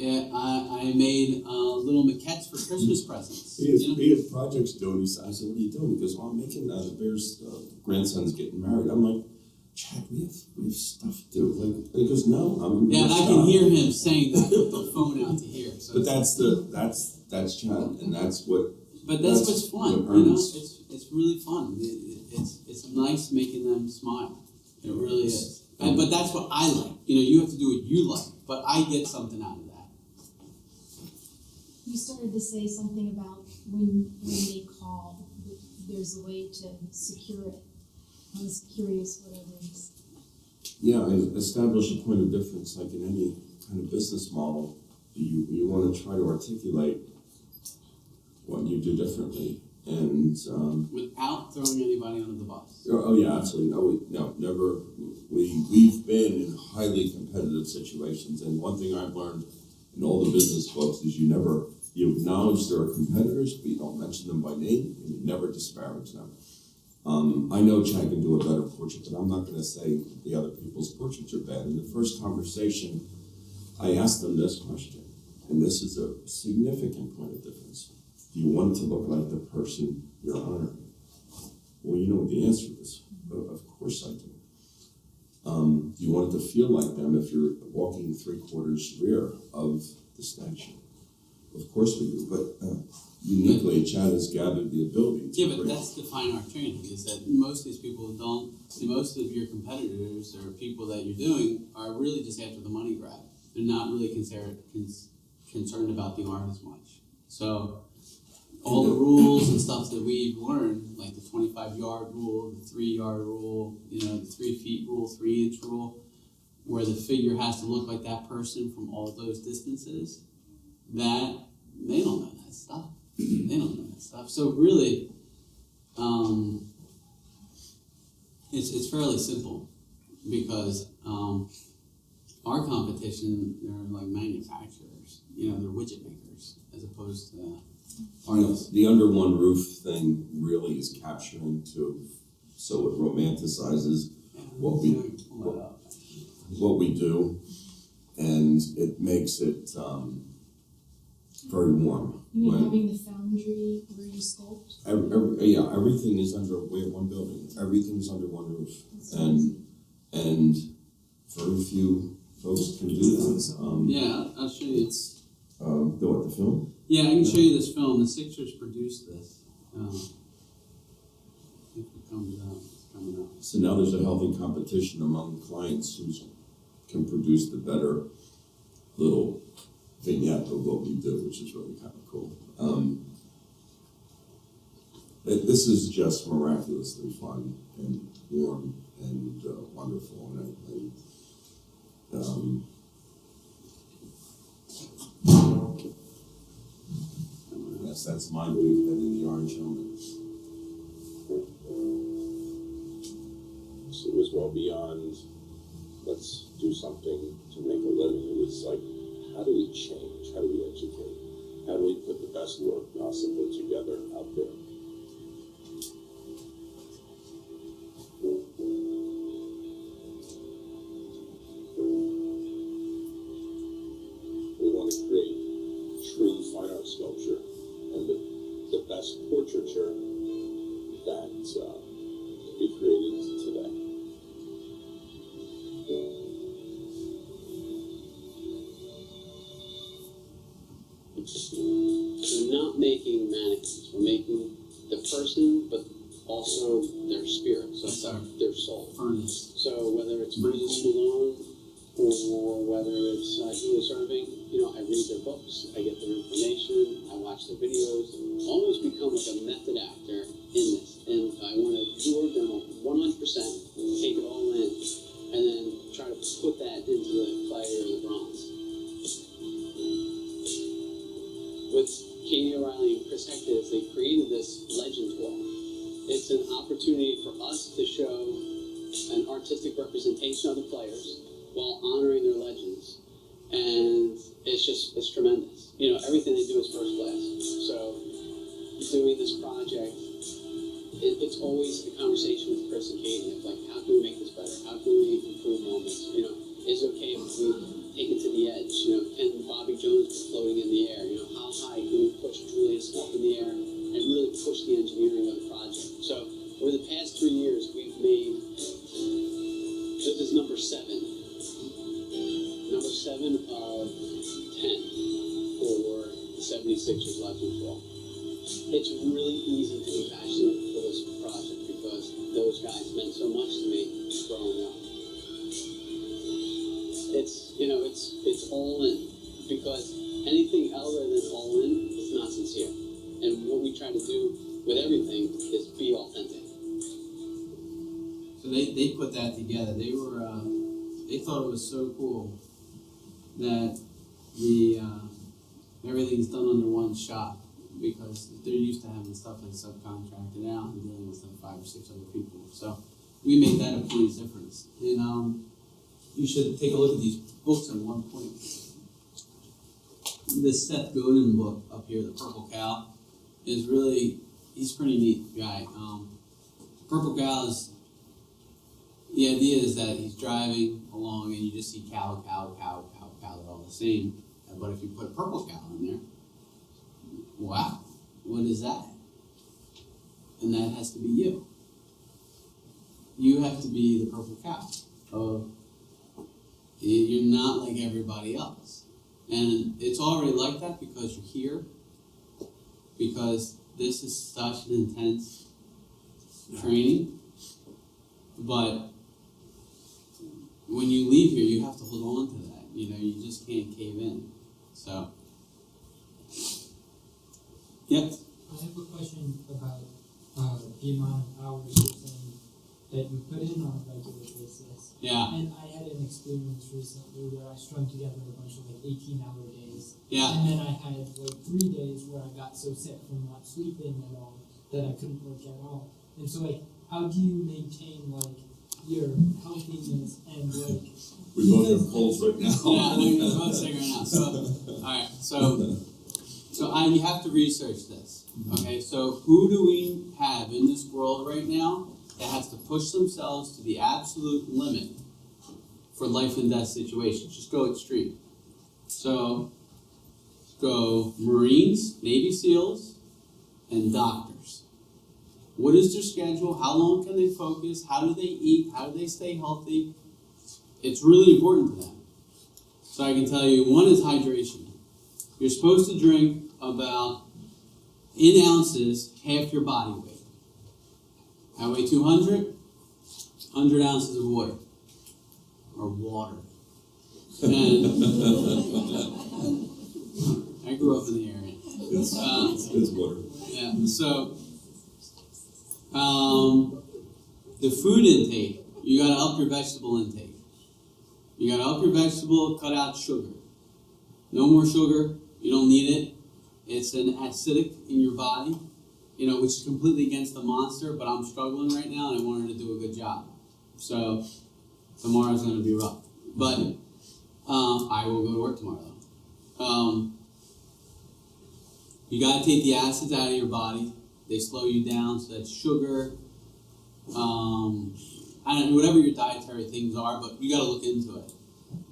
I made little maquettes for Christmas presents. He had projects doing. I said, "What are you doing?" He goes, "Well, I'm making the Bears' grandson's getting married." I'm like, "Chad, we have stuff to do." He goes, "No, I'm." Yeah, and I can hear him saying that with the phone out to here. So but that's Chad, and that's what. But that's what's fun. It's really fun. It's nice making them smile. It really is. But that's what I like. You have to do what you like. But I get something out of that. You started to say something about when they call, there's a way to secure it. I was curious what it is. Yeah, I establish a point of difference, like in any kind of business model. You want to try to articulate what you do differently, and without throwing anybody under the bus. Oh yeah, absolutely. No, never. We've been in highly competitive situations, and one thing I've learned in all the business books is you acknowledge there are competitors, but you don't mention them by name, and you never disparage them. I know Chad can do a better portrait, but I'm not going to say the other people's portraits are bad. In the first conversation, I asked them this question, and this is a significant point of difference. Do you want it to look like the person you're honoring? Well, you know what the answer is. Of course I do. Do you want it to feel like them if you're walking 3/4 rear of the statue? Of course we do, but uniquely, Chad has gathered the ability to but that's the fine art training, is that most of these people don't, most of your competitors or people that you're doing are really just after the money grab. They're not really concerned about the art as much. So all the rules and stuff that we've learned, like the 25-yard rule, the 3-yard rule, the 3 feet rule, 3-inch rule, where the figure has to look like that person from all those distances, that they don't know that stuff. They don't know that stuff. So really, it's fairly simple because our competition, they're like manufacturers. They're widget makers as opposed to artists. The under one roof thing really is capturing so it romanticizes what we do, and it makes it very warm. You mean having the foundry where you sculpt? Everything is we have one building. Everything's under one roof, and very few folks can do that. I'll show you. The film? Yeah, I can show you this film. The Sixers produced this. If it comes out, it's coming out. So now there's a healthy competition among clients who can produce the better little vignette of what we do, which is really kind of cool. This is just miraculously fun and warm and wonderful, and yes, that's my big head in the orange helmet. So it was well beyond, let's do something to make a living. It was like, how do we change? How do we educate? How do we put the best work possible together out there? We want to create true fine art sculpture and the best portraiture that can be created today. We're not making mannequins. We're making the person, but also their spirit. So it's their soul. Furnace. So whether it's Moses Malone or whether it's Julius Irving, I read their books, I get their information, I watch their videos, almost become like a method actor in this. And I want to absorb them 100%, take it all in, and then try to put that into the clay or the bronze. With Katie O'Reilly and Chris Hector, they created this Legends Wall. It's an opportunity for us to show an artistic representation of the players while honoring their legends. And it's tremendous. Everything they do is first class. So doing this project, it's always a conversation with Chris and Katie of like, how can we make this better? How can we improve moments? Is it okay if we take it to the edge? Can Bobby Jones be floating in the air? How high can we push Julius up in the air and really push the engineering of the project? So over the past 3 years, we've made, this is number 7 of 10 for the 76ers Legends Wall. It's really easy to be passionate for this project because those guys meant so much to me growing up. It's all in, because anything other than all in is not sincere. And what we try to do with everything is be authentic. So they put that together. They thought it was so cool that everything's done under one shop, because they're used to having stuff like subcontracted out and dealing with 5 or 6 other people. So we made that a point of difference. And you should take a look at these books at one point. This Seth Godin book up here, The Purple Cow, is really, he's a pretty neat guy. Purple Cow is, the idea is that he's driving along and you just see cow, they're all the same. But if you put a purple cow in there, wow, what is that? And that has to be you. You have to be the purple cow. You're not like everybody else. And it's already like that because you're here, because this is such an intense training. But when you leave here, you have to hold on to that. You just can't cave in. So, yep. I have a question about the amount of hours you're saying that you put in on a regular basis. Yeah. And I had an experience recently where I strung together a bunch of 18-hour days. Yeah. And then I had 3 days where I got so sick from not sleeping at all that I couldn't work at all. And so how do you maintain your healthiness and we both have colds right now. Yeah, we're both sick right now. So, all right. So you have to research this. Okay. So who do we have in this world right now that has to push themselves to the absolute limit for life and death situations? Just go extreme. So go Marines, Navy SEALs, and doctors. What is their schedule? How long can they focus? How do they eat? How do they stay healthy? It's really important to them. So I can tell you, one is hydration. You're supposed to drink about, in ounces, half your body weight. I weigh 200, 100 ounces of water. Or water. And I grew up in the area. It's water. Yeah, so The food intake, you gotta up your vegetable intake. You gotta up your vegetable, cut out sugar. No more sugar, you don't need it. It's an acidic in your body, which is completely against the monster, but I'm struggling right now and I want her to do a good job. So tomorrow's gonna be rough. But I will go to work tomorrow though. You gotta take the acids out of your body. They slow you down, so that's sugar, I don't know, whatever your dietary things are, but you gotta look into it.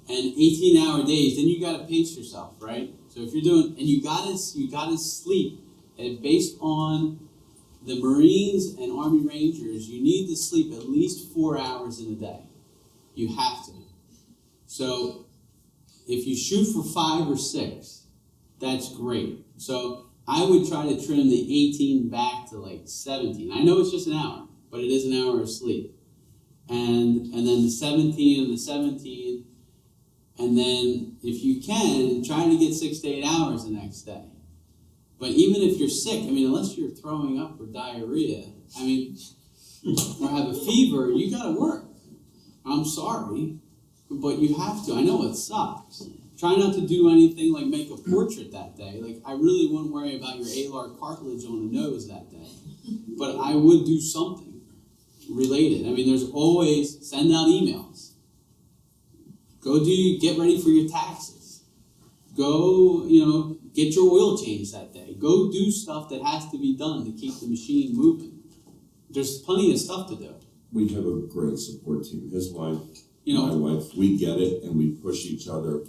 And 18-hour days, then you gotta pace yourself, right? So if you're doing, and you gotta sleep, and based on the Marines and Army Rangers, you need to sleep at least 4 hours in a day. You have to. So if you shoot for 5 or 6, that's great. So I would try to trim the 18 back to like 17. I know it's just an hour, but it is an hour of sleep. And then the 17 and the 17, and then if you can, try to get 6 to 8 hours the next day. But even if you're sick, unless you're throwing up or diarrhea, or have a fever, you gotta work. I'm sorry, but you have to. I know it sucks. Try not to do anything like make a portrait that day. Like, I really wouldn't worry about your alar cartilage on the nose that day. But I would do something related. There's always, send out emails. Get ready for your taxes. Go, get your oil changed that day. Go do stuff that has to be done to keep the machine moving. There's plenty of stuff to do. We have a great support team. His wife, my wife, we get it and we push each other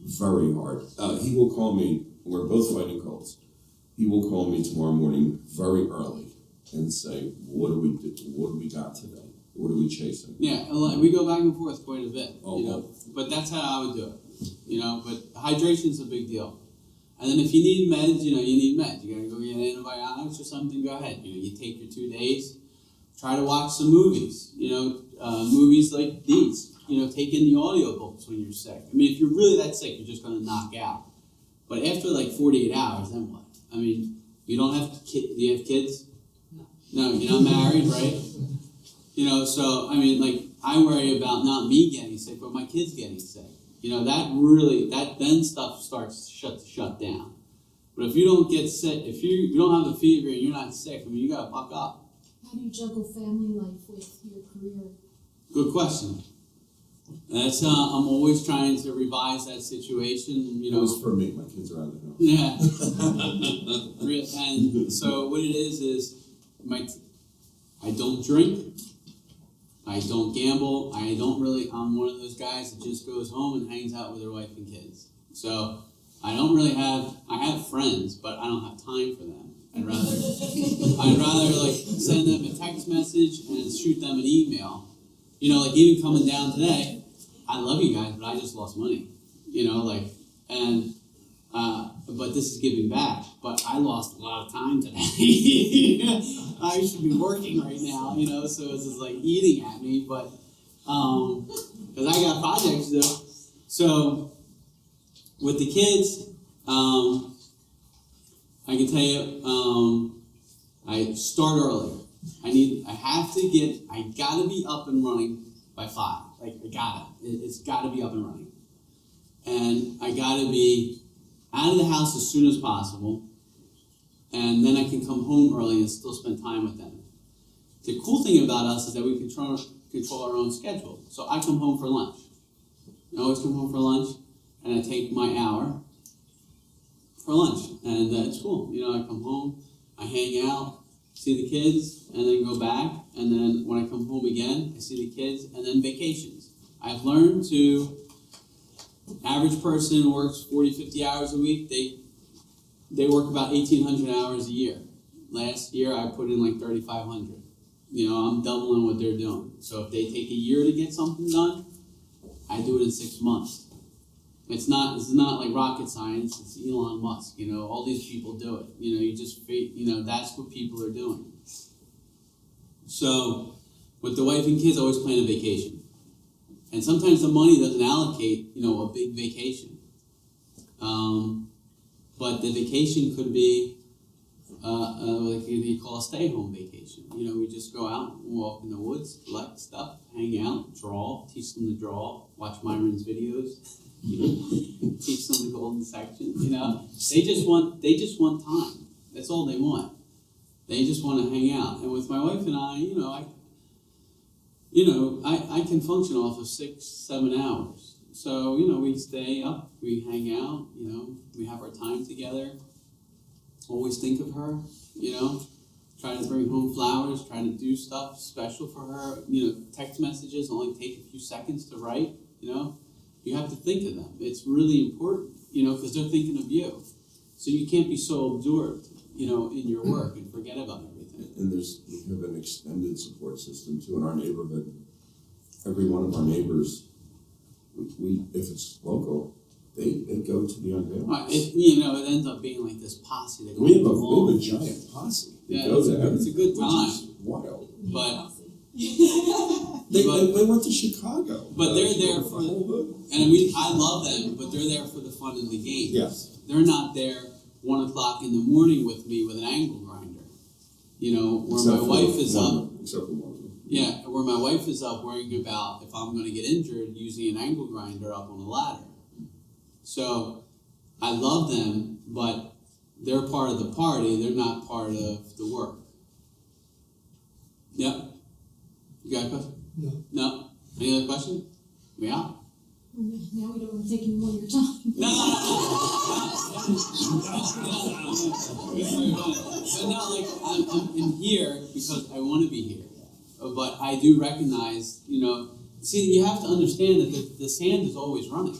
very hard. He will call me, we're both fighting colds. He will call me tomorrow morning very early and say, what do we do? What do we got today? What are we chasing? Yeah, we go back and forth quite a bit, Oh. But that's how I would do it, But hydration is a big deal. And then if you need meds, you need meds. You gotta go get antibiotics or something, go ahead. You take your 2 days. Try to watch some movies, movies like these. Take in the audiobooks when you're sick. If you're really that sick, you're just gonna knock out. But after like 48 hours, then what? You don't have do you have kids? No, you're not married, right? So, I worry about not me getting sick, but my kids getting sick. Then stuff starts to shut down. But if you don't get sick, if you don't have a fever and you're not sick, you gotta buck up. How do you juggle family life with your career? Good question. That's I'm always trying to revise that situation. It was for me. My kids are out of the house. Yeah. And so what it is I don't drink. I don't gamble. I'm one of those guys that just goes home and hangs out with their wife and kids. So I don't really I have friends, but I don't have time for them. I'd rather like send them a text message and shoot them an email. Even coming down today, I love you guys, but I just lost money. But this is giving back. But I lost a lot of time today. I should be working right now, so it's just like eating at me, but, because I got projects to do. So, with the kids, I can tell you, I start earlier. I gotta be up and running by 5. It's gotta be up and running. And I gotta be out of the house as soon as possible. And then I can come home early and still spend time with them. The cool thing about us is that we control our own schedule. So I come home for lunch. I always come home for lunch, and I take my hour for lunch. And it's cool. I come home, I hang out, see the kids, and then go back. And then when I come home again, I see the kids, and then vacations. I've learned average person works 40, 50 hours a week. They work about 1,800 hours a year. Last year, I put in like 3,500. I'm doubling what they're doing. So if they take a year to get something done, I do it in 6 months. It's not like rocket science. It's Elon Musk. All these people do it. That's what people are doing. So with the wife and kids, I always plan a vacation. And sometimes the money doesn't allocate, a big vacation. But the vacation could be like they call a stay-home vacation. You know, we just go out, walk in the woods, collect stuff, hang out, draw, teach them to draw, watch Myron's videos, teach them the golden section. You know, they just want time. That's all they want. They just want to hang out. And with my wife and I, I can function off of 6-7 hours. So, we stay up, we hang out, we have our time together. Always think of her, try to bring home flowers, try to do stuff special for her. Text messages only take a few seconds to write, You have to think of them. It's really important, because they're thinking of you. So you can't be so absorbed, in your work and forget about everything. And we have an extended support system too in our neighborhood. Every one of our neighbors, we if it's local, they go to the unveiling. It ends up being like this posse that goes We have along. a giant posse. Yeah, it's a good time. Which is wild. But They went to Chicago. But they're there the for, whole hood. and I love them, but they're there for the fun of the game. Yes. They're not there 1 o'clock in the morning with me with an angle grinder. Where Except my for wife is one up. of them, except for one of them. Yeah, where my wife is up worrying about if I'm going to get injured using an angle grinder up on a ladder. So I love them, but they're part of the party. They're not part of the work. Yep. You got a question? No. No? Any other question? We out? Now we don't want to take any more of your time. But no, like I'm in here because I want to be here. But I do recognize, see, you have to understand that the sand is always running.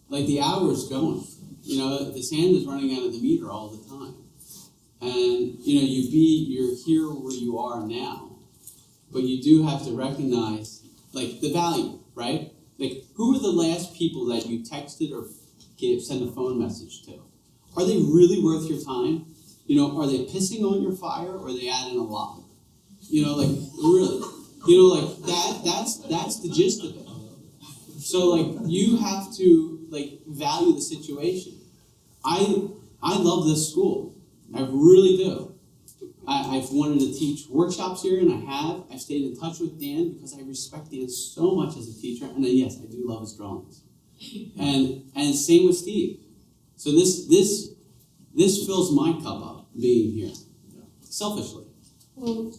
Like the hour is going. The sand is running out of the meter all the time. And, you're here where you are now. But you do have to recognize, like, the value, right? Like, who are the last people that you texted or sent a phone message to? Are they really worth your time? Are they pissing on your fire or are they adding a log? Really. That's the gist of it. So, you have to, value the situation. I love this school. I really do. I've wanted to teach workshops here, and I have. I've stayed in touch with Dan because I respect Dan so much as a teacher, and yes, I do love his drawings. And same with Steve. So this fills my cup up being here, selfishly. Well,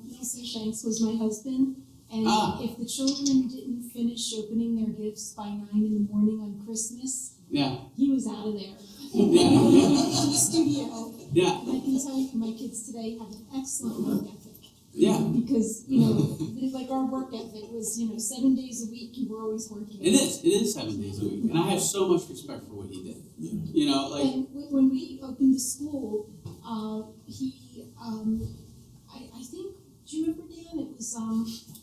Nelson Shanks was my husband, and if the children didn't finish opening their gifts by 9 in the morning on Christmas, he was out of there. To the studio. Yeah. And I can tell you, my kids today have an excellent work ethic. Yeah. Because, our work ethic was, 7 days a week, you were always working. It is 7 days a week, and I have so much respect for what he did. And when we opened the school, I think, do you remember, Dan? It was,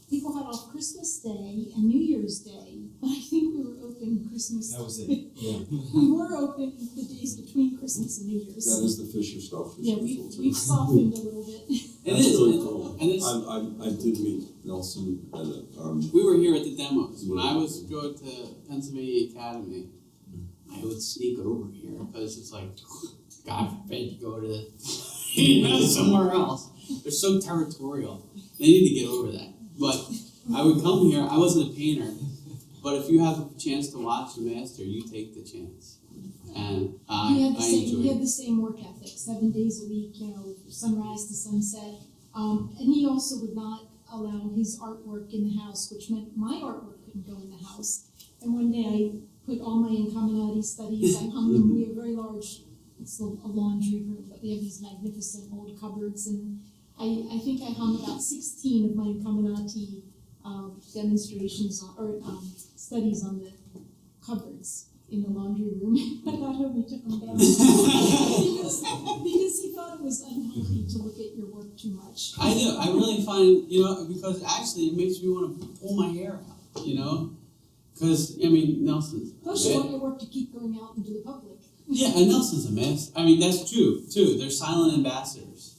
people had off Christmas Day and New Year's Day, but I think we were open Christmas. That was it. Yeah. We were open the days between Christmas and New Year's. That is the Fisher stuff. Yeah, we've softened a little bit. It is really cool. And it's, I did meet Nelson at we were here at the demos. When I was going to Pennsylvania Academy, I would sneak over here because it's like, God forbid you go to somewhere else. They're so territorial. They need to get over that. But I would come here. I wasn't a painter, but if you have a chance to watch the master, you take the chance. And I enjoy He it. had the same work ethic, 7 days a week, sunrise to sunset. And he also would not allow his artwork in the house, which meant my artwork couldn't go in the house. And one day I put all my Incaminati studies, I hung them. We have a very large, it's a laundry room, but we have these magnificent old cupboards. And I think I hung about 16 of my Incaminati demonstrations or studies on the cupboards in the laundry room. I got home and took them down because he thought it was unhealthy to look at your work too much. I do. I really find, because actually it makes me want to pull my hair out, Because, Nelson's Plus, you want your work to keep going out into the public. Yeah, and Nelson's a mess. That's true, too. They're silent ambassadors.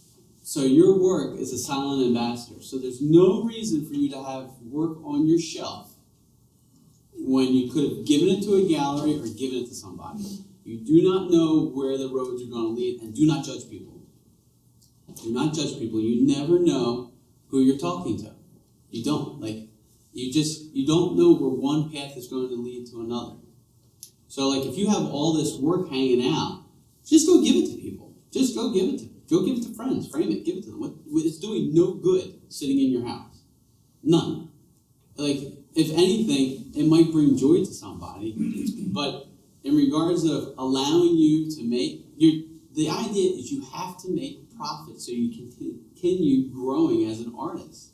So your work is a silent ambassador. So there's no reason for you to have work on your shelf when you could have given it to a gallery or given it to somebody. You do not know where the roads are going to lead, and do not judge people. Do not judge people. You never know who you're talking to. You don't. You don't know where one path is going to lead to another. So if you have all this work hanging out, just go give it to people. Just go give it to them. Go give it to friends. Frame it. Give it to them. It's doing no good sitting in your house. None. If anything, it might bring joy to somebody, but in regards of allowing you to the idea is you have to make profit so you can continue growing as an artist.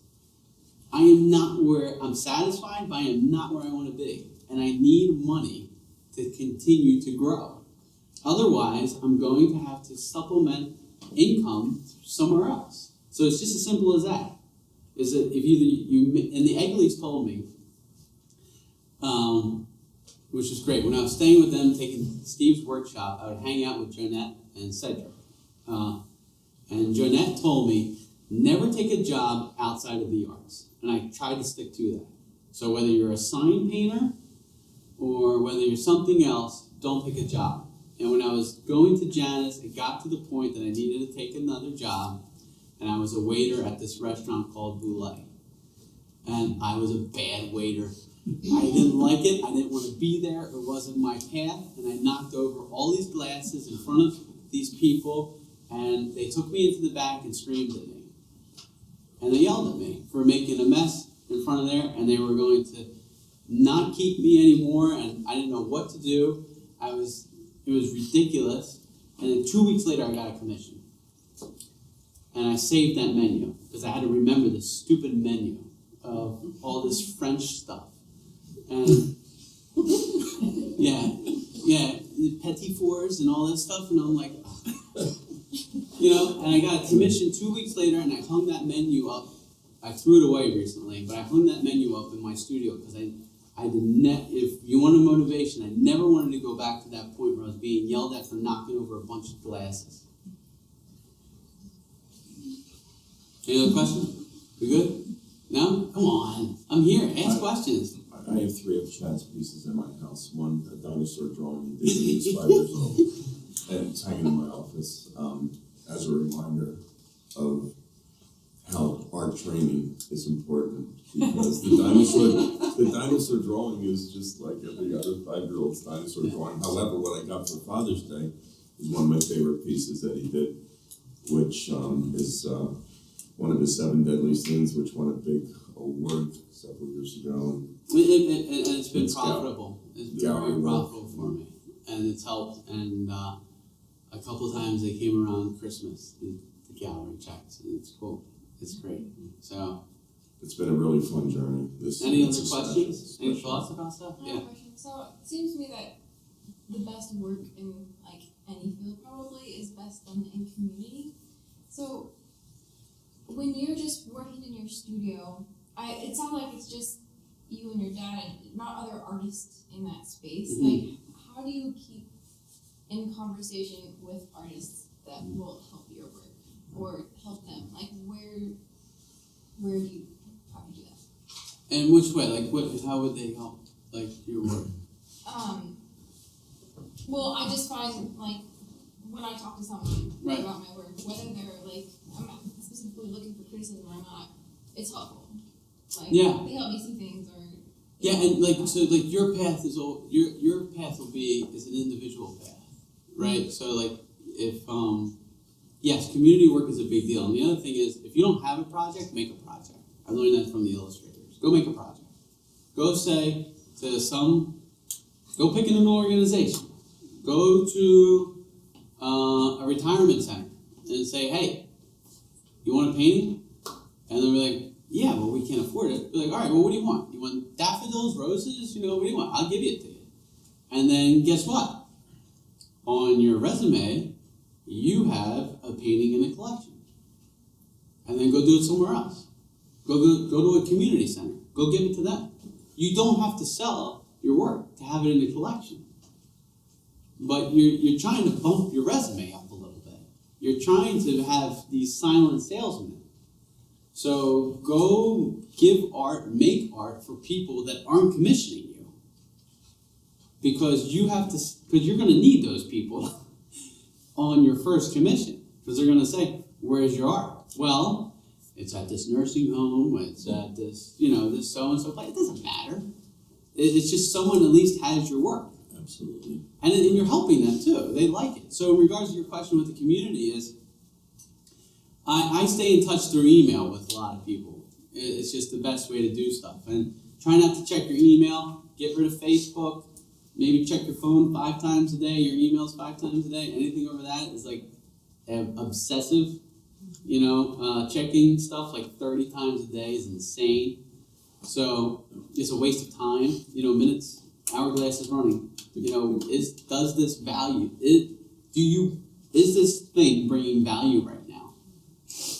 I'm satisfied, but I am not where I want to be. And I need money to continue to grow. Otherwise, I'm going to have to supplement income somewhere else. So it's just as simple as that. Is that if and the Egleys told me, which is great, when I was staying with them, taking Steve's workshop, I would hang out with Jonette and Cedric. And Jonette told me, never take a job outside of the arts. And I tried to stick to that. So whether you're a sign painter or whether you're something else, don't pick a job. And when I was going to Janice, it got to the point that I needed to take another job. And I was a waiter at this restaurant called Boulay. And I was a bad waiter. I didn't like it. I didn't want to be there. It wasn't my path. And I knocked over all these glasses in front of these people. And they took me into the back and screamed at me. And they yelled at me for making a mess in front of there. And they were going to not keep me anymore. And I didn't know what to do. It was ridiculous. And then 2 weeks later, I got a commission. And I saved that menu because I had to remember this stupid menu of all this French stuff. And yeah, petit fours and all this stuff. And I'm like, and I got a commission 2 weeks later, and I hung that menu up. I threw it away recently, but I hung that menu up in my studio because if you want a motivation, I never wanted to go back to that point where I was being yelled at for knocking over a bunch of glasses. Any other questions? We good? No? Come on. I'm here. Ask questions. I have 3 of Chad's pieces in my house. One, a dinosaur drawing he did when he was 5 years old. And it's hanging in my office as a reminder of how art training is important. Because the dinosaur drawing is just like every other 5-year-old's dinosaur drawing. However, what I got for Father's Day is one of my favorite pieces that he did, which is one of his 7 deadly sins, which won a big award several years ago. And it's been profitable. It's been very profitable for me. And it's helped. And a couple of times they came around Christmas, the gallery checks. And it's cool. It's great. So it's been a really fun journey. Any other questions? Any thoughts about stuff? I have a question. So it seems to me that the best work in any field probably is best done in community. So when you're just working in your studio, it sounds like it's just you and your dad, and not other artists in that space. Mm-hmm. How do you keep in conversation with artists that will help your work or help them? Where do you how do you do that? And which way? How would they help your work? Well, I just find when I talk to someone right. about my work, whether they're I'm not specifically looking for criticism or not, it's helpful. They help me see things or and your path is your path will be is an individual path, right? Mm-hmm. So if yes, community work is a big deal. And the other thing is if you don't have a project, make a project. I learned that from the illustrators. Go make a project. Go say to go pick an organization. Go to a retirement center and say, hey, you want a painting? And they'll be like, yeah, well, we can't afford it. Be like, all right, well, what do you want? You want daffodils, roses? What do you want? I'll give it to you. And then guess what? On your resume, you have a painting in a collection. And then go do it somewhere else. Go to a community center. Go give it to them. You don't have to sell your work to have it in a collection. But you're trying to bump your resume up a little bit. You're trying to have these silent salesmen. So go give art, make art for people that aren't commissioning you. Because you're going to need those people on your first commission. Because they're going to say, where's your art? Well, it's at this nursing home, it's at this, this so-and-so place. It doesn't matter. It's just someone at least has your work. Absolutely. And you're helping them too. They like it. So in regards to your question with the community is, I stay in touch through email with a lot of people. It's just the best way to do stuff. And try not to check your email. Get rid of Facebook. Maybe check your phone 5 times a day, your emails 5 times a day. Anything over that is like obsessive. Checking stuff like 30 times a day is insane. So it's a waste of time. Minutes, hourglass is running. Does this value? Is this thing bringing value right now?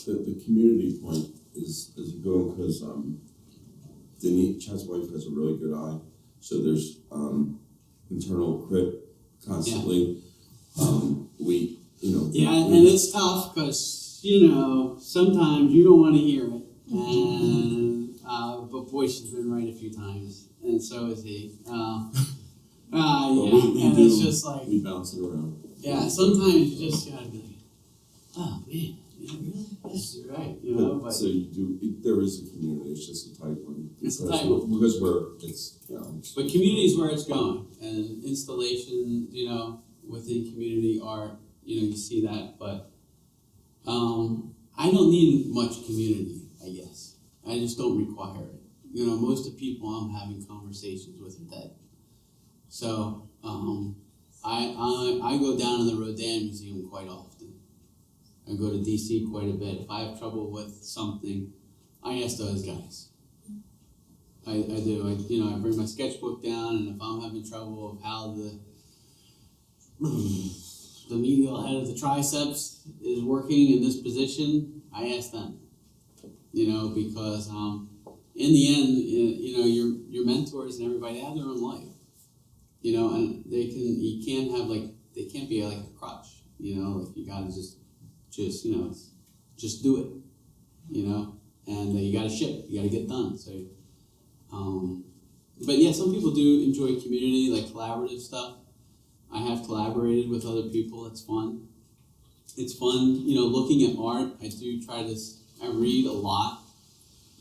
The community point is a good one because Chad's wife has a really good eye. So there's internal crit constantly. And it's tough because sometimes you don't want to hear it, and but boy, she's been right a few times, and so is he. It's just like we bounce it around. Yeah, sometimes you just gotta be like, oh man, really? Yes, you're right. But so you do. There is a community. It's just a tight one. It's a tight one because But community is where it's going, and installation, within community art, you see that. But I don't need much community. I guess I just don't require it. Most of the people I'm having conversations with are dead. So I go down to the Rodin Museum quite often. I go to DC quite a bit. If I have trouble with something, I ask those guys. I do. I bring my sketchbook down, and if I'm having trouble of how the medial head of the triceps is working in this position, I ask them. Because in the end, your mentors and everybody, they have their own life. And they can't be like a crutch. Like you gotta just do it. And you gotta ship. You gotta get done. So. But yeah, some people do enjoy community, like collaborative stuff. I have collaborated with other people. It's fun. It's fun, looking at art. I read a lot.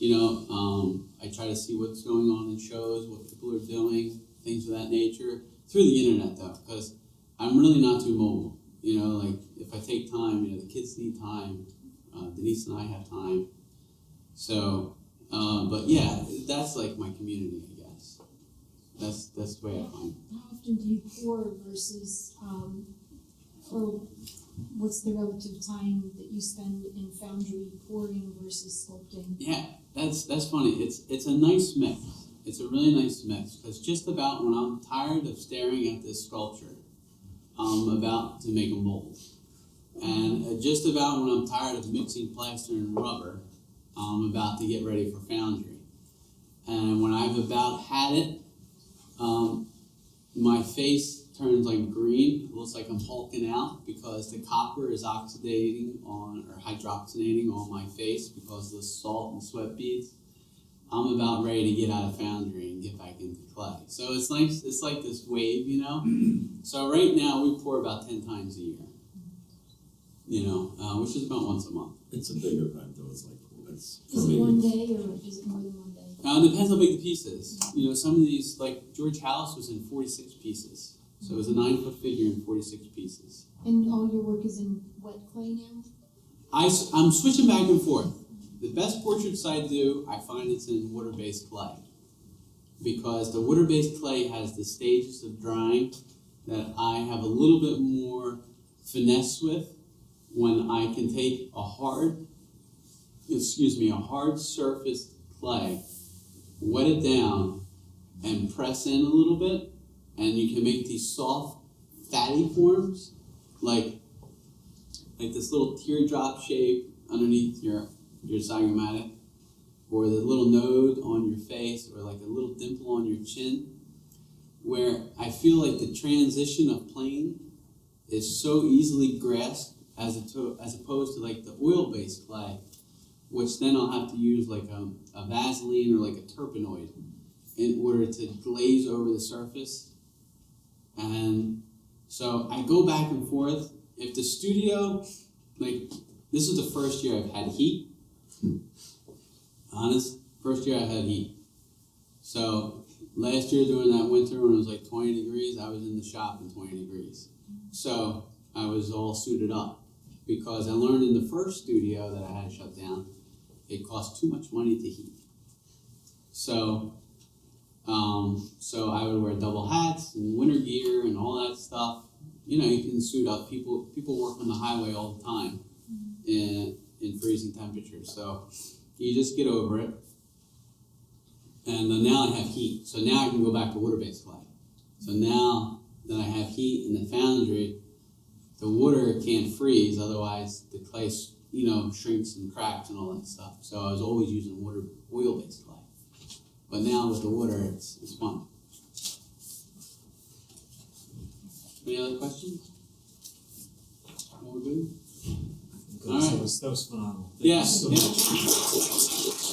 I try to see what's going on in shows, what people are doing, things of that nature. Through the internet, though, because I'm really not too mobile. If I take time, the kids need time. Denise and I have time. So, but yeah, that's like my community, I guess. That's the way I find it. How often do you pour versus, or what's the relative time that you spend in foundry pouring versus sculpting? Yeah, that's funny. It's a nice mix. It's a really nice mix because just about when I'm tired of staring at this sculpture, I'm about to make a mold. And just about when I'm tired of mixing plaster and rubber, I'm about to get ready for foundry. And when I've about had it, my face turns like green. It looks like I'm hulking out because the copper is oxidating or hydrogenating on my face because of the salt and sweat beads. I'm about ready to get out of foundry and get back into clay. So it's nice. It's like this wave, So right now we pour about 10 times a year, which is about once a month. It's a big event, though. It's is it one day or is it more than one day? It depends how big the piece is. Some of these, like George Halas was in 46 pieces. So it was a 9-foot figure in 46 pieces. And all your work is in wet clay now? I'm switching back and forth. The best portraits I do, I find it's in water-based clay. Because the water-based clay has the stages of drying that I have a little bit more finesse with when I can take a hard surface clay, wet it down, and press in a little bit, and you can make these soft, fatty forms, like this little teardrop shape underneath your zygomatic, or the little node on your face, or like a little dimple on your chin, where I feel like the transition of plane is so easily grasped as opposed to like the oil-based clay, which then I'll have to use like a Vaseline or like a terpenoid in order to glaze over the surface. And so I go back and forth. If the studio, like this is the first year I've had heat. Honest, first year I had heat. So last year during that winter when it was like 20 degrees, I was in the shop in 20 degrees. So I was all suited up because I learned in the first studio that I had shut down, it cost too much money to heat. So I would wear double hats and winter gear and all that stuff. You know, you can suit up. People work on the highway all the time in freezing temperatures. So you just get over it. And now I have heat. So now I can go back to water-based clay. So now that I have heat in the foundry, the water can't freeze. Otherwise, the clay, shrinks and cracks and all that stuff. So I was always using oil-based clay. But now with the water, it's fun. Any other questions? All good? Good. All right. That was phenomenal. Thank Yeah. you so much.